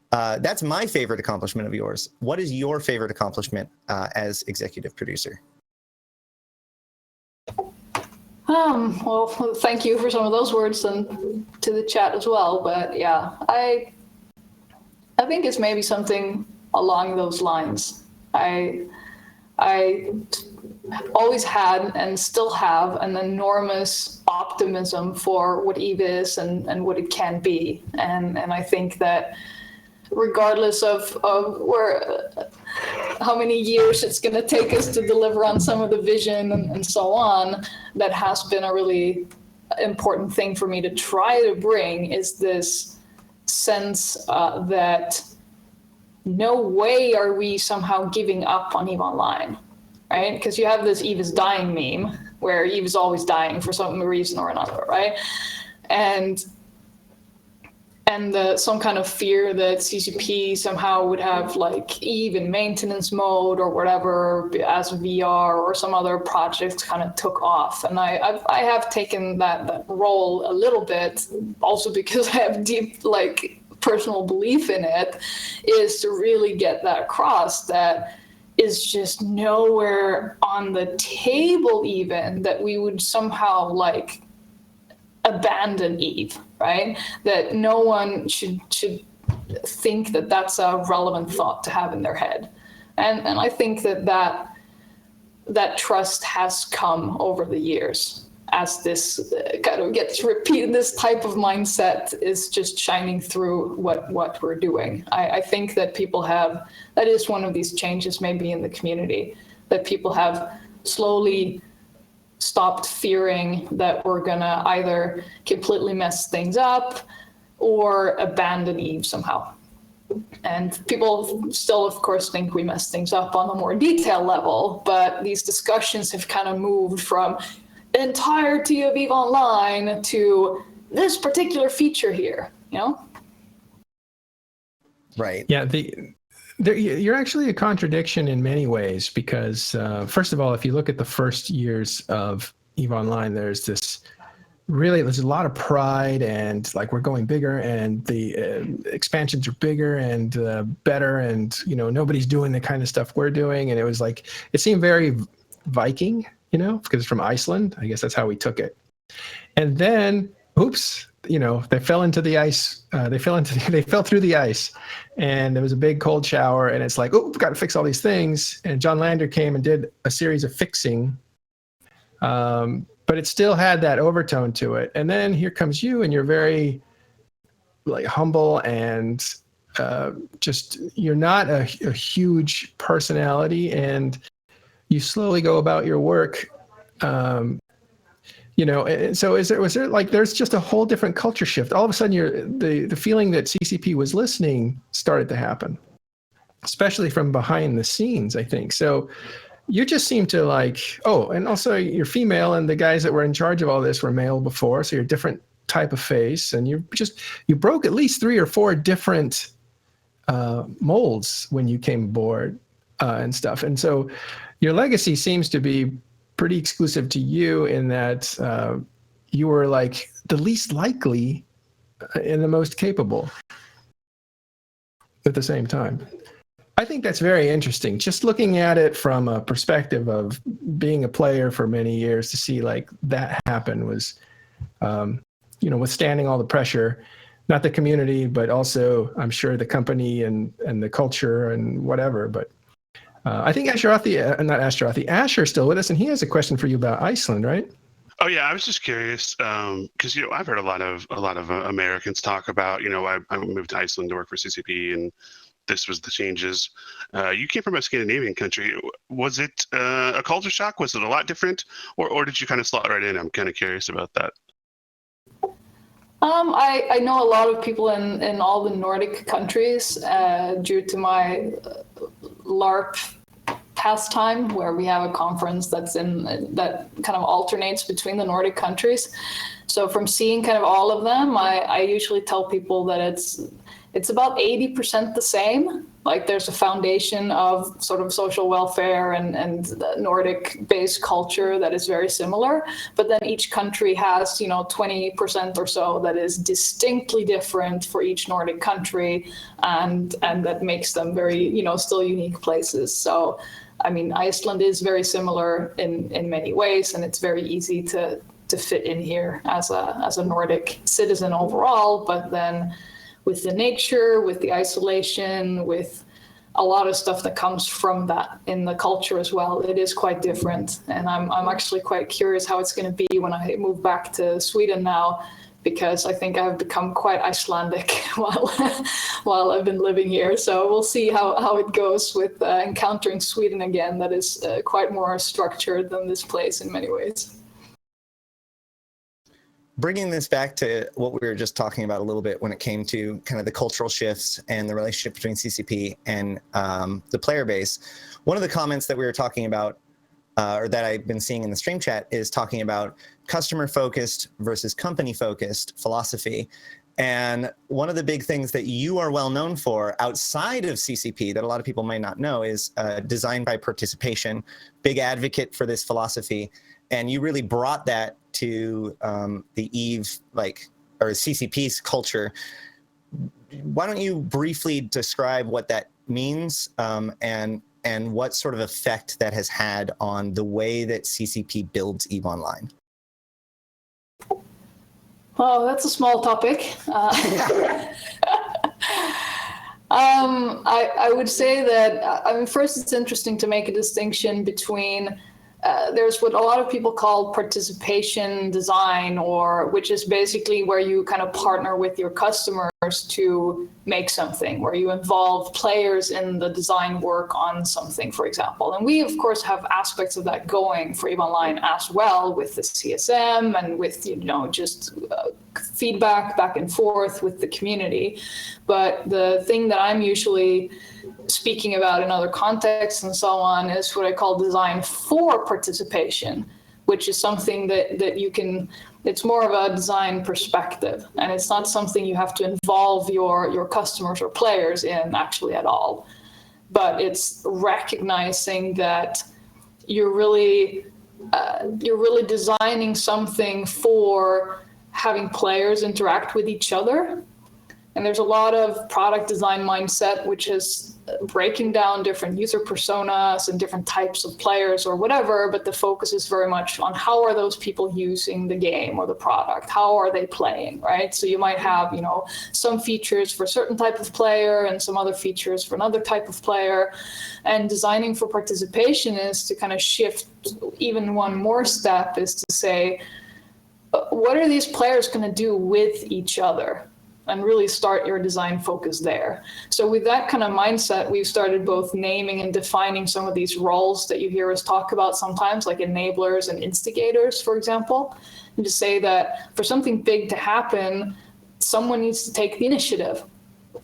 That's my favorite accomplishment of yours. What is your favorite accomplishment as executive producer? Well, thank you for some of those words, and to the chat as well. But yeah, I think it's maybe something along those lines. I always had and still have an enormous optimism for what EVE is and what it can be. And I think that regardless of how many years it's going to take us to deliver on some of the vision and so on, that has been a really important thing for me to try to bring, is this sense that no way are we somehow giving up on EVE Online, right? Because you have this EVE is dying meme, where EVE is always dying for some reason or another, right? And some kind of fear that CCP somehow would have like EVE in maintenance mode or whatever as VR, or some other project kind of took off. And I have taken that role a little bit, also because I have deep personal belief in it, is to really get that across, that is just nowhere on the table even that we would somehow abandon EVE, right? That no one should think that that's a relevant thought to have in their head. And I think that trust has come over the years, as this kind of gets repeated. This type of mindset is just shining through what we're doing. I think that that is one of these changes maybe in the community, that people have slowly stopped fearing that we're gonna either completely mess things up or abandon EVE somehow. And people still, of course, think we mess things up on a more detailed level, but these discussions have kind of moved from the entirety of EVE Online to this particular feature here, Right. Yeah, you're actually a contradiction in many ways, because first of all, if you look at the first years of EVE Online, there's a lot of pride, and we're going bigger, and the expansions are bigger and better, and nobody's doing the kind of stuff we're doing. And it was it seemed very Viking, because it's from Iceland. I guess that's how we took it. And then, oops, they fell into the ice. They fell through the ice, and there was a big cold shower. And it's oh, we've got to fix all these things. And John Lander came and did a series of fixing, but it still had that overtone to it. And then here comes you, and you're very humble, and you're not a huge personality, and you slowly go about your work. So was there there's just a whole different culture shift. All of a sudden the feeling that CCP was listening started to happen, especially from behind the scenes, I think. So you just seem to and also you're female, and the guys that were in charge of all this were male before. So you're a different type of face, and you broke at least 3 or 4 different molds when you came aboard and stuff. And so your legacy seems to be pretty exclusive to you, in that you were like the least likely and the most capable at the same time. I think that's very interesting. Just looking at it from a perspective of being a player for many years, to see like that happen was, withstanding all the pressure, not the community, but also I'm sure the company and the culture and whatever. But I think Asher's still with us, and he has a question for you about Iceland, right? Oh yeah, I was just curious because I've heard a lot of Americans talk about I moved to Iceland to work for CCP, and this was the changes. You came from a Scandinavian country. Was it a culture shock? Was it a lot different, or did you kind of slot right in? I'm kind of curious about that. I know a lot of people in all the Nordic countries due to my LARP pastime, where we have a conference that kind of alternates between the Nordic countries. So from seeing kind of all of them, I usually tell people that it's about 80% the same. Like there's a foundation of sort of social welfare and Nordic-based culture that is very similar, but then each country has 20% or so that is distinctly different for each Nordic country, and that makes them very still unique places. So I mean, Iceland is very similar in many ways, and it's very easy to fit in here as a Nordic citizen overall. But then with the nature, with the isolation, with a lot of stuff that comes from that in the culture as well, it is quite different. And I'm actually quite curious how it's going to be when I move back to Sweden now, because I think I've become quite Icelandic while I've been living here. So we'll see how it goes with encountering Sweden again. That is quite more structured than this place in many ways. Bringing this back to what we were just talking about a little bit when it came to kind of the cultural shifts and the relationship between CCP and the player base, one of the comments that we were talking about, or that I've been seeing in the stream chat, is talking about customer-focused versus company-focused philosophy. And one of the big things that you are well known for outside of CCP that a lot of people might not know is design by participation, big advocate for this philosophy. And you really brought that to the EVE, or CCP's culture. Why don't you briefly describe what that means and what sort of effect that has had on the way that CCP builds EVE Online? Well, that's a small topic. I would say that, first it's interesting to make a distinction between there's what a lot of people call participation design, which is basically where you kind of partner with your customers to make something, where you involve players in the design work on something, for example. And we, of course, have aspects of that going for EVE Online as well, with the CSM and with, just feedback back and forth with the community. But the thing that I'm usually speaking about in other contexts and so on is what I call design for participation, which is something that you can, it's more of a design perspective, and it's not something you have to involve your customers or players in actually at all. But it's recognizing that you're really designing something for having players interact with each other. And there's a lot of product design mindset, which is breaking down different user personas and different types of players or whatever, but the focus is very much on how are those people using the game or the product? How are they playing, right? So you might have, some features for a certain type of player and some other features for another type of player. And designing for participation is to kind of shift even one more step, is to say, what are these players going to do with each other? And really start your design focus there. So with that kind of mindset, we've started both naming and defining some of these roles that you hear us talk about sometimes, like enablers and instigators, for example, and to say that for something big to happen, someone needs to take the initiative.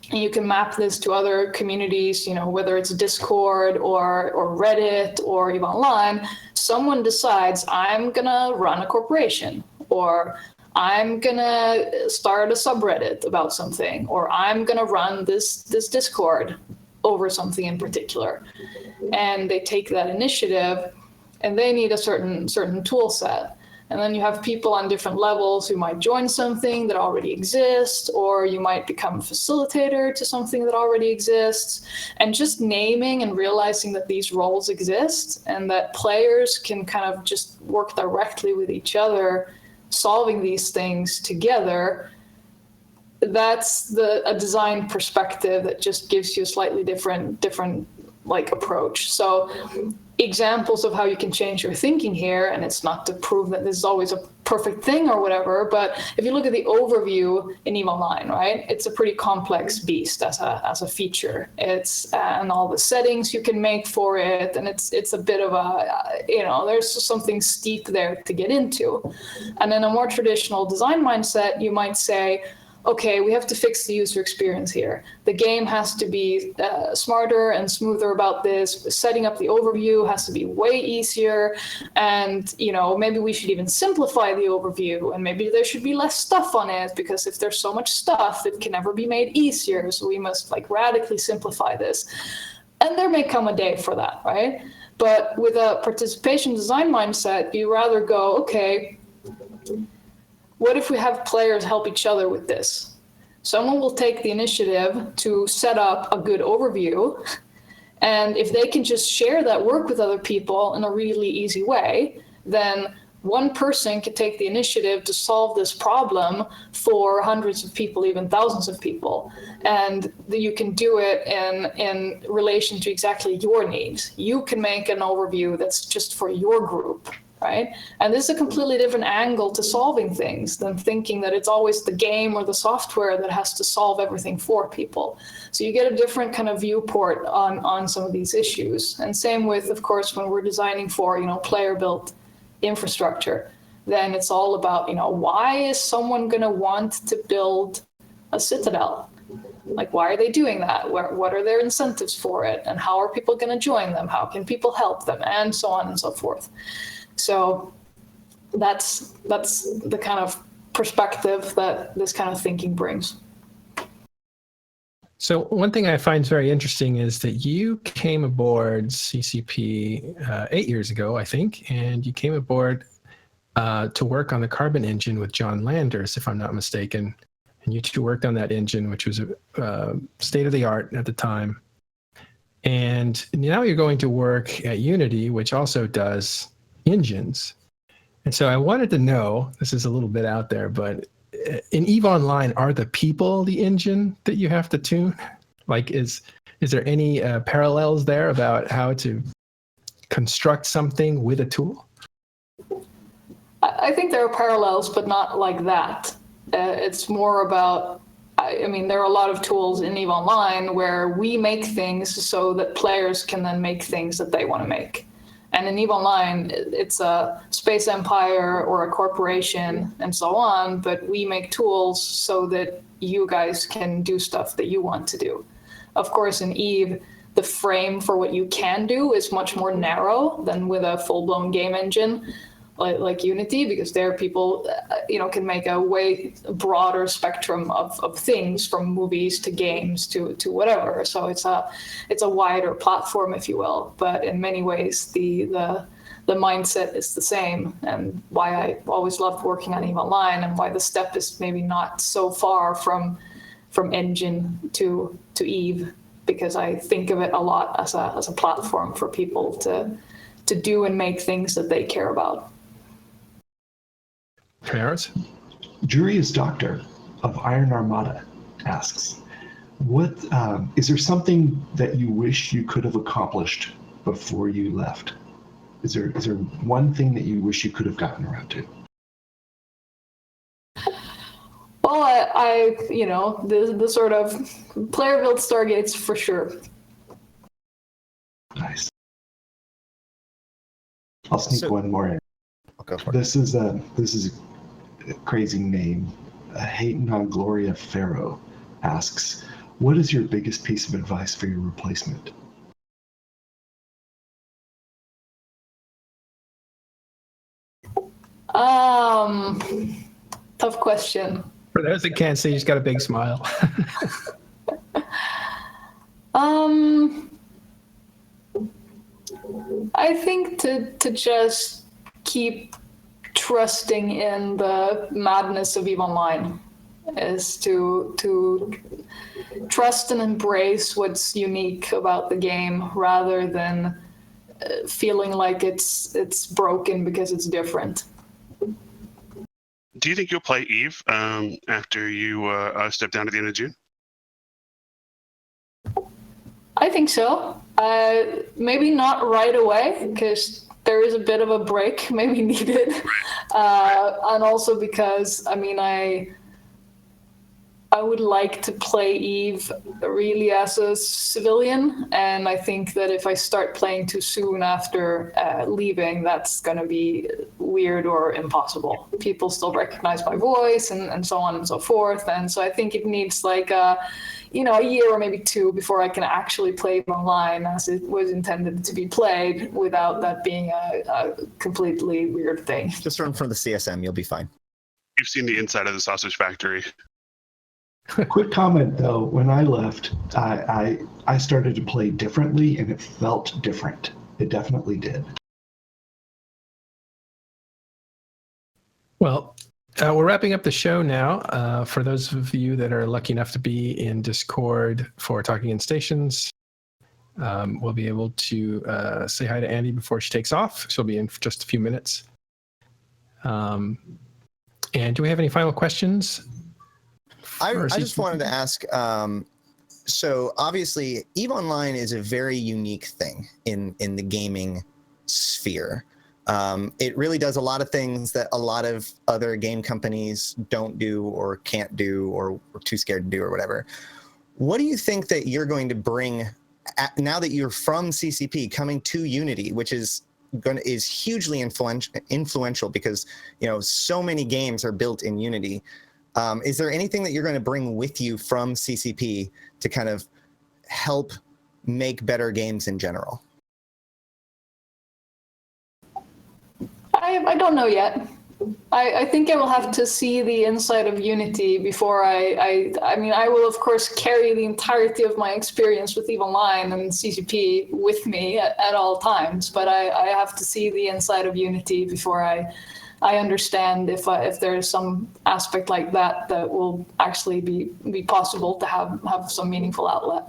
And you can map this to other communities, whether it's Discord or Reddit or EVE Online. Someone decides, I'm gonna run a corporation, or I'm gonna start a subreddit about something, or I'm gonna run this Discord over something in particular. And they take that initiative, and they need a certain tool set. And then you have people on different levels who might join something that already exists, or you might become a facilitator to something that already exists. And just naming and realizing that these roles exist and that players can kind of just work directly with each other, solving these things together, that's a design perspective that just gives you a slightly different like approach. So examples of how you can change your thinking here, and it's not to prove that this is always a perfect thing or whatever, but if you look at the overview in EVE Online, right, it's a pretty complex beast as a feature. It's and all the settings you can make for it, and it's a bit of a, there's something steep there to get into. And in a more traditional design mindset, you might say, okay, we have to fix the user experience here. The game has to be smarter and smoother about this. Setting up the overview has to be way easier. And, maybe we should even simplify the overview, and maybe there should be less stuff on it, because if there's so much stuff, it can never be made easier. So we must radically simplify this. And there may come a day for that, right? But with a participation design mindset, you rather go, okay, what if we have players help each other with this? Someone will take the initiative to set up a good overview, and if they can just share that work with other people in a really easy way, then one person can take the initiative to solve this problem for hundreds of people, even thousands of people. And you can do it in relation to exactly your needs. You can make an overview that's just for your group. Right? And this is a completely different angle to solving things than thinking that it's always the game or the software that has to solve everything for people. So you get a different kind of viewport on some of these issues. And same with, of course, when we're designing for, player-built infrastructure, then it's all about, why is someone going to want to build a citadel? Why are they doing that? What are their incentives for it? And how are people going to join them? How can people help them? And so on and so forth. So that's the kind of perspective that this kind of thinking brings. So one thing I find very interesting is that you came aboard CCP 8 years ago, I think, and you came aboard to work on the Carbon engine with John Landers, if I'm not mistaken. And you two worked on that engine, which was state of the art at the time. And now you're going to work at Unity, which also does engines. And so I wanted to know, this is a little bit out there, but in EVE Online, are the people the engine that you have to tune? Is there any parallels there about how to construct something with a tool? I think there are parallels, but not like that. It's more about, there are a lot of tools in EVE Online where we make things so that players can then make things that they want to make. And in EVE Online, it's a space empire or a corporation and so on, but we make tools so that you guys can do stuff that you want to do. Of course, in EVE, the frame for what you can do is much more narrow than with a full-blown game engine like Unity, because there people can make a way broader spectrum of things, from movies to games to whatever. So it's a wider platform, if you will. But in many ways, the mindset is the same, and why I always loved working on EVE Online, and why the step is maybe not so far from engine to EVE, because I think of it a lot as a platform for people to do and make things that they care about. Parents? Julius Doctor of Iron Armada asks, "What is there something that you wish you could have accomplished before you left? Is there one thing that you wish you could have gotten around to?" Well, I the sort of player-built Stargates for sure. Nice. I'll sneak one more in. I'll go for it. This is a crazy name. Hayton on Gloria Farrow asks, "What is your biggest piece of advice for your replacement?" Tough question. For those that can't see, he's got a big smile. I think to just keep trusting in the madness of EVE Online, is to trust and embrace what's unique about the game rather than feeling like it's broken because it's different. Do you think you'll play EVE after you step down at the end of June? I think so. Maybe not right away, because there is a bit of a break maybe needed. And also because, I mean, I would like to play EVE really as a civilian, and I think that if I start playing too soon after leaving, that's going to be weird or impossible. People still recognize my voice and so on and so forth, and so I think it needs like a year or maybe two before I can actually play EVE Online as it was intended to be played, without that being a completely weird thing. Just run from the CSM, you'll be fine. You've seen the inside of the sausage factory. Quick comment though, when I left, I started to play differently and it felt different. It definitely did. Well, we're wrapping up the show now. For those of you that are lucky enough to be in Discord for Talking in Stations, we'll be able to say hi to Andy before she takes off. She'll be in for just a few minutes. And do we have any final questions? I just wanted to ask, so obviously EVE Online is a very unique thing in the gaming sphere. It really does a lot of things that a lot of other game companies don't do or can't do or are too scared to do or whatever. What do you think that you're going to bring now that you're from CCP coming to Unity, which is hugely influential because so many games are built in Unity? Is there anything that you're going to bring with you from CCP to kind of help make better games in general? I don't know yet. I think I will have to see the inside of Unity before I mean, I will of course carry the entirety of my experience with EVE Online and CCP with me at all times, but I have to see the inside of Unity before I understand if there is some aspect like that will actually be possible to have some meaningful outlet.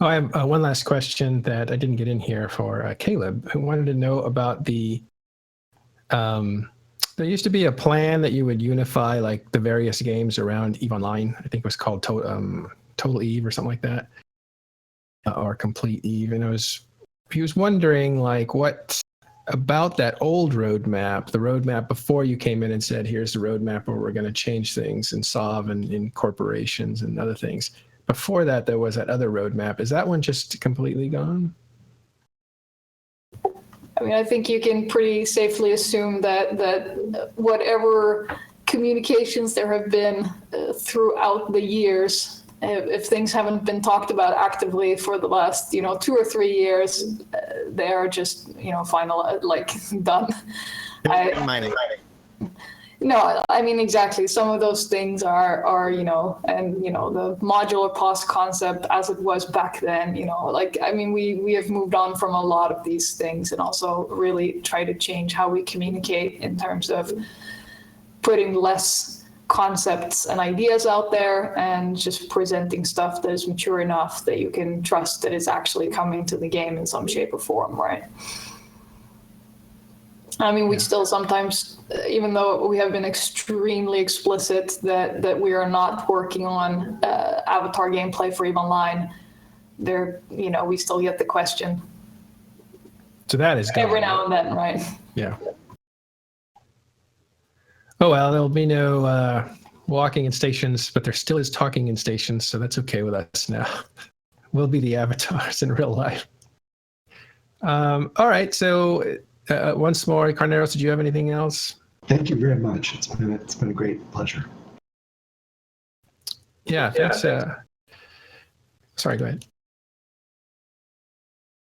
Oh, I have one last question that I didn't get in here for Caleb, who wanted to know about the. There used to be a plan that you would unify like the various games around EVE Online. I think it was called Total Eve or something like that, or Complete Eve. And he was wondering like what about that old roadmap, the roadmap before you came in and said, here's the roadmap where we're going to change things in SOV and in corporations and other things. Before that, there was that other roadmap. Is that one just completely gone? I mean, I think you can pretty safely assume that whatever communications there have been throughout the years, if things haven't been talked about actively for the last 2 or 3 years, they are just final, like done. No, I mean exactly. Some of those things are and the modular POS concept as it was back then. Like I mean we have moved on from a lot of these things and also really try to change how we communicate in terms of putting less concepts and ideas out there and just presenting stuff that is mature enough that you can trust that it's actually coming to the game in some shape or form, right? I mean, we still sometimes, even though we have been extremely explicit that we are not working on avatar gameplay for EVE Online, we still get the question. So that is gone, every now and then, right? Yeah. Oh, well, there'll be no walking in stations, but there still is talking in stations, so that's okay with us now. We'll be the avatars in real life. All right, so once more, Carneros, did you have anything else? Thank you very much. It's been a great pleasure. Yeah, thanks. Sorry, go ahead.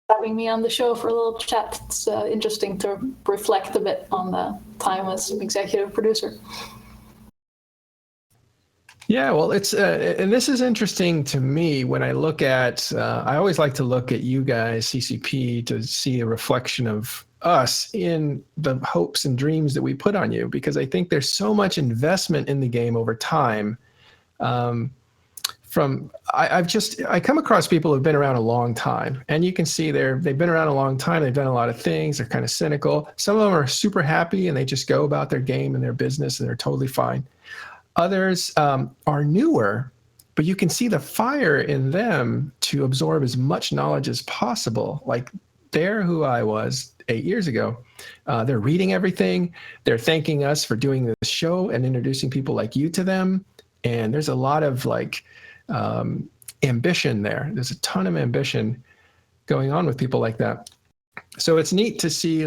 Having me on the show for a little chat. It's interesting to reflect a bit on the time as executive producer. Yeah, well, it's and this is interesting to me when I look at. I always like to look at you guys, CCP, to see a reflection of us in the hopes and dreams that we put on you, because I think there's so much investment in the game over time. I come across people who've been around a long time, and you can see they've been around a long time. They've done a lot of things. They're kind of cynical. Some of them are super happy and they just go about their game and their business and they're totally fine. Others are newer, but you can see the fire in them to absorb as much knowledge as possible. Like they're who I was 8 years ago. They're reading everything. They're thanking us for doing this show and introducing people like you to them. And there's a lot of ambition there. There's a ton of ambition going on with people like that. So it's neat to see,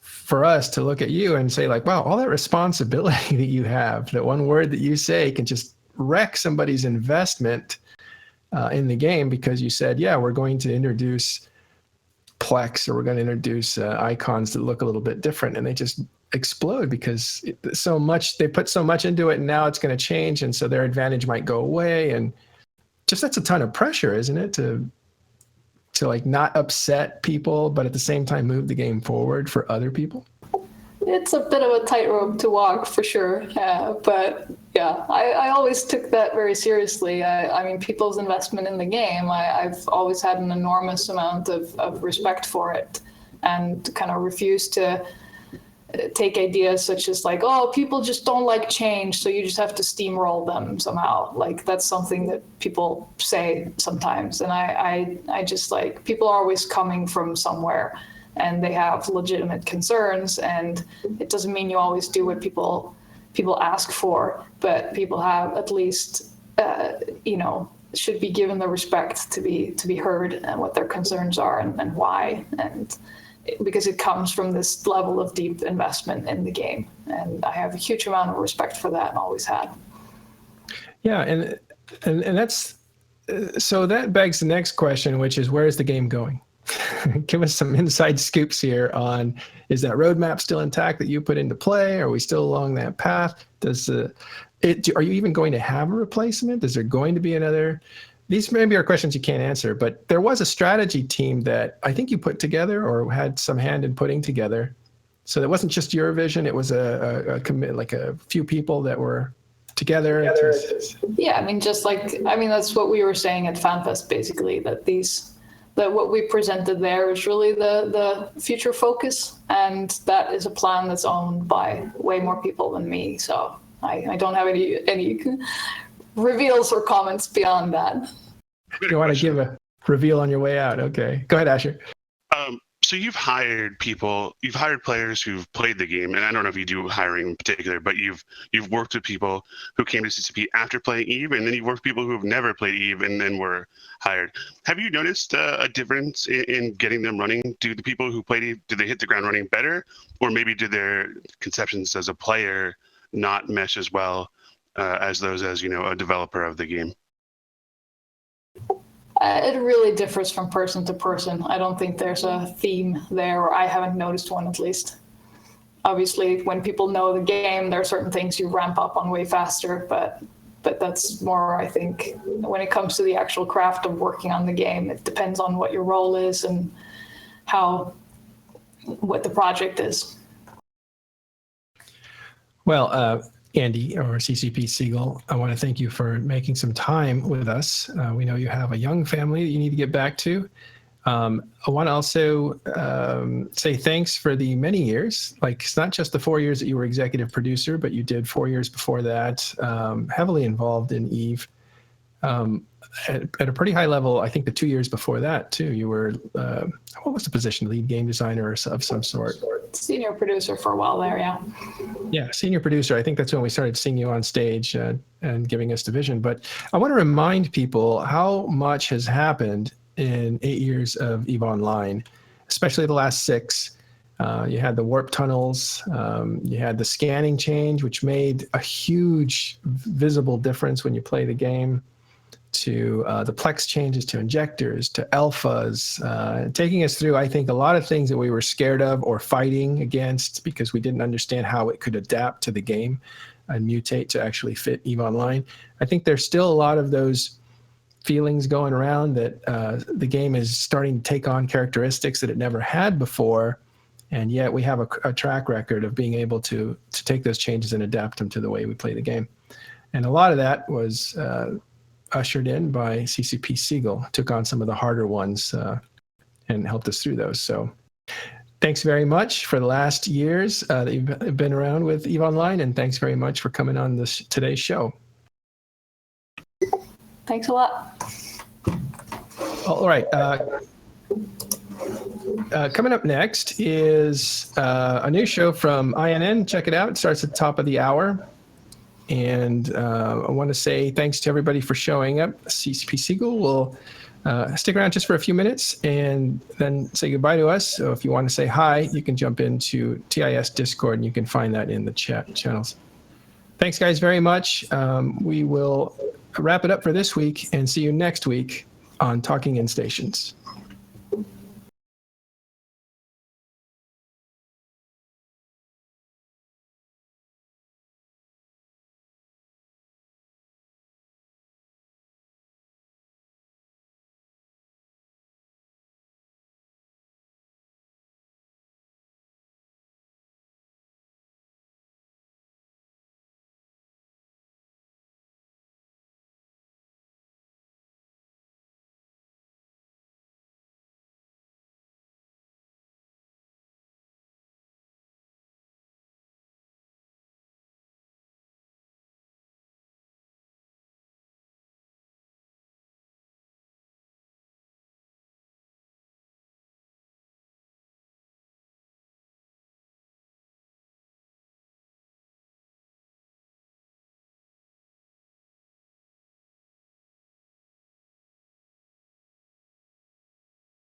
for us to look at you and say wow, all that responsibility that you have, that one word that you say can just wreck somebody's investment in the game, because you said, yeah, we're going to introduce Plex, or we're going to introduce icons that look a little bit different, and they just explode because they put so much into it, and now it's going to change, and so their advantage might go away. And just, that's a ton of pressure, isn't it, to not upset people, but at the same time move the game forward for other people? It's a bit of a tightrope to walk, for sure. But yeah, I always took that very seriously. I mean, people's investment in the game, I've always had an enormous amount of respect for it, and kind of refused to take ideas such as oh, people just don't like change, so you just have to steamroll them somehow. That's something that people say sometimes. And I just people are always coming from somewhere, and they have legitimate concerns, and it doesn't mean you always do what people ask for, but people have at least, should be given the respect to be heard, and what their concerns are and why. And because it comes from this level of deep investment in the game. And I have a huge amount of respect for that, and always had. Yeah, and that's, so that begs the next question, which is, where is the game going? Give us some inside scoops here on, is that roadmap still intact that you put into play? Are we still along that path? Are you even going to have a replacement? Is there going to be another? These maybe are questions you can't answer, but there was a strategy team that I think you put together, or had some hand in putting together. So that wasn't just your vision; it was a few people that were together. Yeah, I mean, that's what we were saying at FanFest, basically, that what we presented there is really the future focus, and that is a plan that's owned by way more people than me. So I don't have any reveals or comments beyond that. You want to give a reveal on your way out? Okay, go ahead, Asher. So you've hired players who've played the game, and I don't know if you do hiring in particular, but you've worked with people who came to CCP after playing EVE, and then you've worked with people who have never played EVE and then were hired. Have you noticed a difference in getting them running? Do the people who played EVE, do they hit the ground running better, or maybe do their conceptions as a player not mesh as well as those as a developer of the game? It really differs from person to person. I don't think there's a theme there, or I haven't noticed one, at least. Obviously, when people know the game, there are certain things you ramp up on way faster, but that's more, I think, when it comes to the actual craft of working on the game, it depends on what your role is and what the project is. Well, Andy, or CCP Segull, I want to thank you for making some time with us. We know you have a young family that you need to get back to. I want to also say thanks for the many years. It's not just the 4 years that you were executive producer, but you did 4 years before that, heavily involved in EVE. At a pretty high level, I think the 2 years before that, too, you were, what was the position? Lead game designer of some sort? Senior producer for a while there, yeah. Yeah, senior producer. I think that's when we started seeing you on stage and giving us the vision. But I want to remind people how much has happened in 8 years of EVE Online, especially the last 6. You had the warp tunnels, you had the scanning change, which made a huge visible difference when you play the game, to the Plex changes, to injectors, to alphas, taking us through, I think, a lot of things that we were scared of or fighting against because we didn't understand how it could adapt to the game and mutate to actually fit EVE Online. I think there's still a lot of those feelings going around that the game is starting to take on characteristics that it never had before. And yet we have a track record of being able to take those changes and adapt them to the way we play the game. And a lot of that was ushered in by CCP Segull, took on some of the harder ones and helped us through those. So thanks very much for the last years that you've been around with EVE Online, and thanks very much for coming on today's show. Thanks a lot. All right. Coming up next is a new show from INN. Check it out. It starts at the top of the hour. And I want to say thanks to everybody for showing up. CCP Segull will stick around just for a few minutes and then say goodbye to us. So if you want to say hi, you can jump into TIS Discord, and you can find that in the chat channels. Thanks, guys, very much. We will wrap it up for this week and see you next week on Talking in Stations.